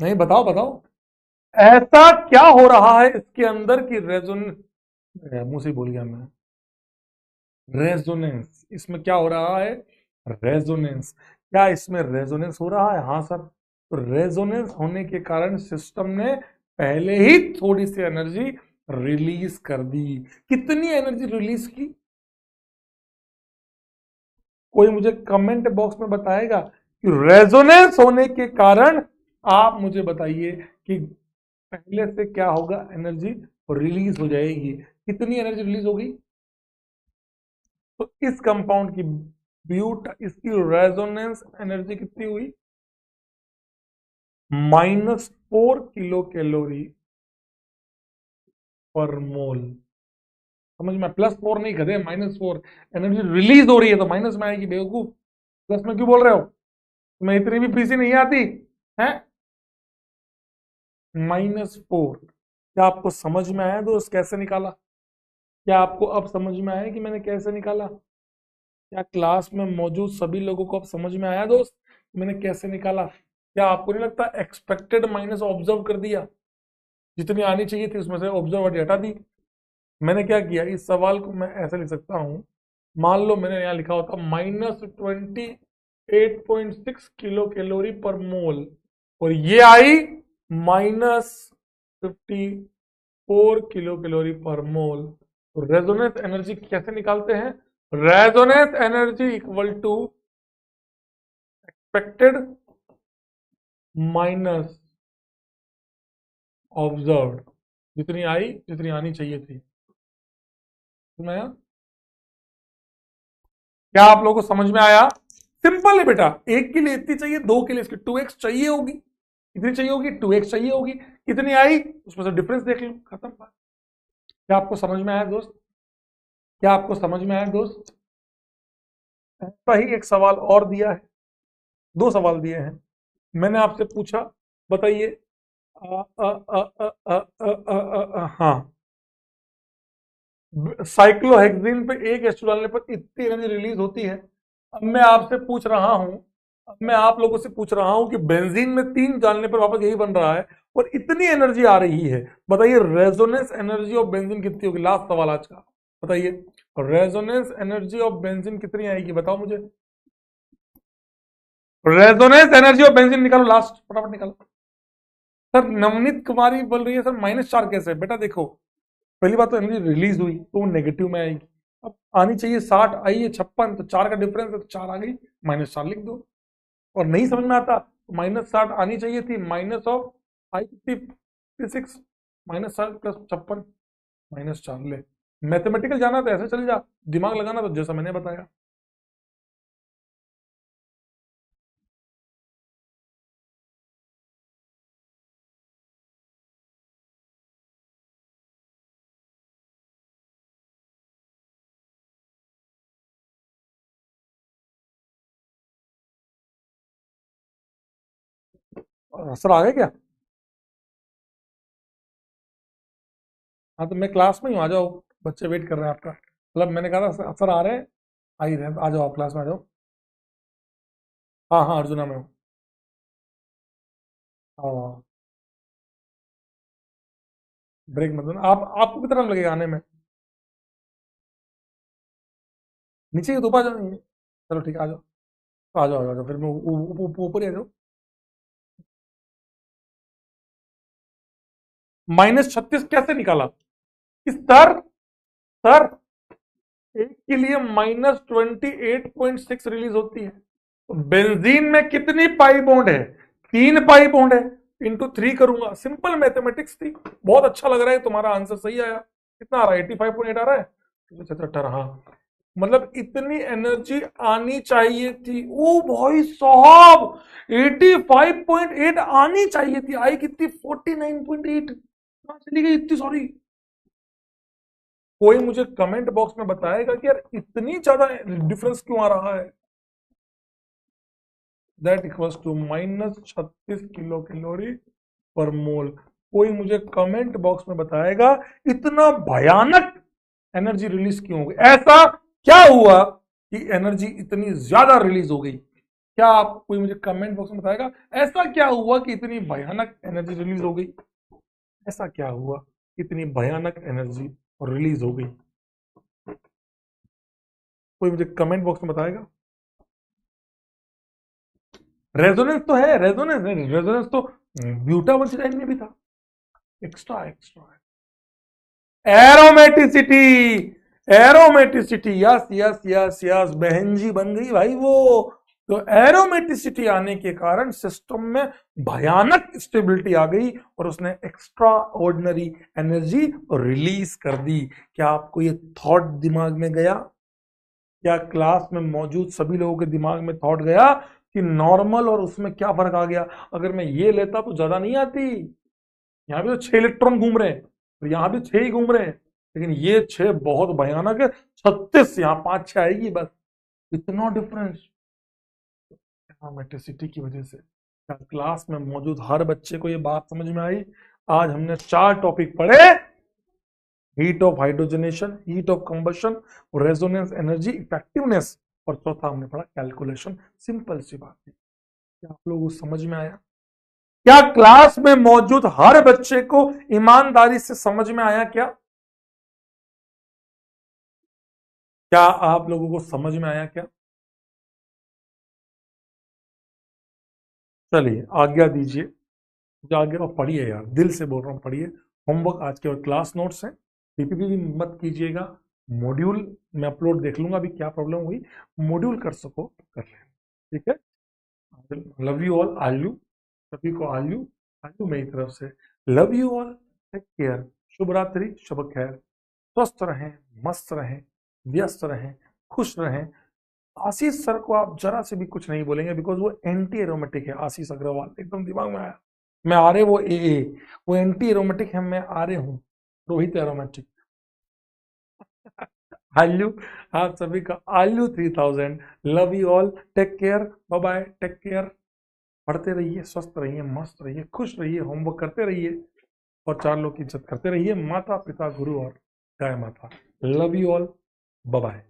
नहीं, बताओ बताओ, ऐसा क्या हो रहा है इसके अंदर की रेजोनेंस? मुंह से ही भूल गया मैं। रेजोनेंस, इसमें क्या हो रहा है? रेजोनेंस। क्या इसमें रेजोनेंस हो रहा है? हाँ सर। तो रेजोनेंस होने के कारण सिस्टम ने पहले ही थोड़ी सी एनर्जी रिलीज कर दी। कितनी एनर्जी रिलीज की? कोई मुझे कमेंट बॉक्स में बताएगा कि रेजोनेंस होने के कारण, आप मुझे बताइए कि पहले से क्या होगा, एनर्जी रिलीज हो जाएगी। कितनी एनर्जी रिलीज होगी? तो इस कंपाउंड की ब्यूट, इसकी रेजोनेंस एनर्जी कितनी हुई? -4 किलो कैलोरी पर मोल। समझ में? +4 नहीं करे, -4। एनर्जी रिलीज हो रही है तो माइनस में आएगी बेवकूफ। प्लस में क्यों बोल रहे हो? तुम्हें इतनी भी पीसी नहीं आती है? -4। क्या आपको समझ में आया दोस्त कैसे निकाला? क्या आपको अब समझ में आया कि मैंने कैसे निकाला? क्या क्लास में मौजूद सभी लोगों को अब समझ में आया दोस्त मैंने कैसे निकाला? क्या आपको नहीं लगता एक्सपेक्टेड माइनस ऑब्जर्व कर दिया? जितनी आनी चाहिए थी उसमें से ऑब्जर्व हटा दी। मैंने क्या किया, इस सवाल को मैं ऐसे लिख सकता हूं। मान लो मैंने यहाँ लिखा होता -28.6 किलो कैलोरी पर मोल, और ये आई -54 किलो कैलोरी पर मोल। तो रेजोनेंस एनर्जी कैसे निकालते हैं? Resonance energy equal to expected minus observed, जितनी आई जितनी आनी चाहिए थी। सुनाया? क्या आप लोगों को समझ में आया? सिंपल है बेटा, एक के लिए इतनी चाहिए, दो के लिए इसकी 2x चाहिए होगी। कितनी चाहिए होगी? 2x चाहिए होगी। कितनी आई उसमें से डिफरेंस देख लो, खत्म बात। क्या आपको समझ में आया दोस्त? क्या आपको समझ में आया दोस्त? ऐसा ही एक सवाल और दिया है, दो सवाल दिए हैं। मैंने आपसे पूछा, बताइए, हाँ, साइक्लोहेक्सिन पे एक एस्ट्रो डालने पर इतनी एनर्जी रिलीज होती है। अब मैं आपसे पूछ रहा हूं, अब मैं आप लोगों से पूछ रहा हूं कि बेंजीन में 3 डालने पर वापस यही बन रहा है और इतनी एनर्जी आ रही है। बताइए रेजोनेंस एनर्जी ऑफ बेंजीन कितनी होगी? लास्ट सवाल आज का, बताइए रेजोनेंस एनर्जी ऑफ बेंजीन कितनी आएगी? बताओ मुझे। रेजोनेंस एनर्जी ऑफ बेंजीन निकालो, लास्ट फटाफट निकालो। सर नवनीत कुमारी बोल रही है सर -4 कैसे? बेटा देखो, पहली बात तो एनर्जी रिलीज हुई तो वो नेगेटिव में आएगी। अब आनी चाहिए 60, आई है 56, तो 4 का डिफरेंस है तो 4 आ गई, -4 लिख दो। और नहीं समझ में आता तो -60 आनी चाहिए थी, माइनस ऑफ आई कितनी 56, -60 + 56 -4 ले। मैथमेटिकल जाना तो ऐसे चल जा, दिमाग लगाना तो जैसा मैंने बताया। सर आ गए क्या? हाँ तो मैं क्लास में ही हूँ, आ जाओ, बच्चे वेट कर रहे हैं आपका। मतलब मैंने कहा था सर आ रहे हैं, आ ही रहे हैं, आ जाओ आप क्लास में आ जाओ। हाँ हाँ अर्जुना में हूँ। आओ आओ, ब्रेक मत दो ना। आपको कितना टाइम लगेगा आने में? नीचे ही तो ऊपर आ जाओ। चलो ठीक है, आ जाओ, आ जाओ आ जाओ, फिर मैं ऊपर ही आ जाओ। -36 कैसे निकाला? इस सर एक के लिए -28.6 रिलीज होती है। तो बेंजीन में कितनी पाई बॉन्ड है? 3 पाई बॉन्ड है, इंटू 3 करूंगा। सिंपल मैथमेटिक्स थी। बहुत अच्छा लग रहा है, तुम्हारा आंसर सही आया। कितना आ रहा है? 85.8 आ रहा है। 75, हाँ। मतलब इतनी एनर्जी आनी चाहिए थी। ओ भाई साहब, 85.8 आनी चाहिए थी, आई कितनी 49.8। कहां चली गई इतनी? सॉरी। कोई मुझे कमेंट बॉक्स में बताएगा कि यार इतनी ज्यादा डिफरेंस क्यों आ रहा है? That equals to -36 kilo calorie per mole. कोई मुझे कमेंट बॉक्स में बताएगा इतना भयानक एनर्जी रिलीज क्यों हो गई? ऐसा क्या हुआ कि एनर्जी इतनी ज्यादा रिलीज हो गई? क्या आप, कोई मुझे कमेंट बॉक्स में बताएगा ऐसा क्या हुआ कि इतनी भयानक एनर्जी रिलीज हो गई? ऐसा क्या हुआ, इतनी भयानक एनर्जी और रिलीज हो गई। कोई मुझे कमेंट बॉक्स में बताएगा। रेजोनेंस तो है, रेजोनेंस तो ब्यूटावंशिडाइन में भी था। Extra aromaticity, aromaticity, yes yes yes yes, बहन जी बन गई भाई वो। तो एरोमेटिसिटी आने के कारण सिस्टम में भयानक स्टेबिलिटी आ गई और उसने एक्स्ट्रा ऑर्डिनरी एनर्जी रिलीज कर दी। क्या आपको ये थॉट दिमाग में गया? क्या क्लास में मौजूद सभी लोगों के दिमाग में थॉट गया कि नॉर्मल और उसमें क्या फर्क आ गया? अगर मैं ये लेता तो ज्यादा नहीं आती। यहाँ भी तो 6 इलेक्ट्रॉन घूम रहे हैं और यहाँ भी 6 ही घूम रहे हैं, लेकिन ये 6 बहुत भयानक है। 36, यहाँ 5-6 आएगी बस। इतना डिफरेंस एरोमेटिसिटी की वजह से। क्या क्लास में मौजूद हर बच्चे को ये बात समझ में आई? आज हमने 4 टॉपिक पढ़े, heat of hydrogenation, heat of combustion, resonance energy, effectiveness, और चौथा हमने पढ़ा कैलकुलेशन। सिंपल सी बात है। क्या आप लोगों को समझ में आया? क्या क्लास में मौजूद हर बच्चे को ईमानदारी से समझ में आया? क्या आप लोगों को समझ में आया क्या? चलिए आज्ञा दीजिए, जो आगे और पढ़िए यार, दिल से बोल रहा हूं, पढ़िए। होमवर्क आज के और क्लास नोट्स हैं, पीपीपी भी मत कीजिएगा। मॉड्यूल मैं अपलोड देख लूंगा अभी क्या प्रॉब्लम हुई, मॉड्यूल कर सको तो कर लें, ठीक है। लव यू ऑल, आल्यू सभी को, आल्यू आल्यू मेरी तरफ से। Love you all, take care, शुभ रात्रि, शुभ खैर, स्वस्थ रहें, मस्त रहें, व्यस्त रहें, खुश रहें। आशीष सर को आप जरा से भी कुछ नहीं बोलेंगे, बिकॉज वो एंटी एरोमेटिक है। आशीष अग्रवाल, एकदम दिमाग में आया। मैं आ रहे, वो ए, वो एंटी एरोमेटिक है, मैं आ रहे हूँ रोहित एरोमेटिक। आल्यू, आप सभी का आल्यू 3000। Love you all, take care, bye bye, take care. पढ़ते रहिए, स्वस्थ रहिए, मस्त रहिए, खुश रहिए, होमवर्क करते रहिए और 4 लोग की इज्जत करते रहिए, माता पिता गुरु और गाय माता। Love you all, bye bye.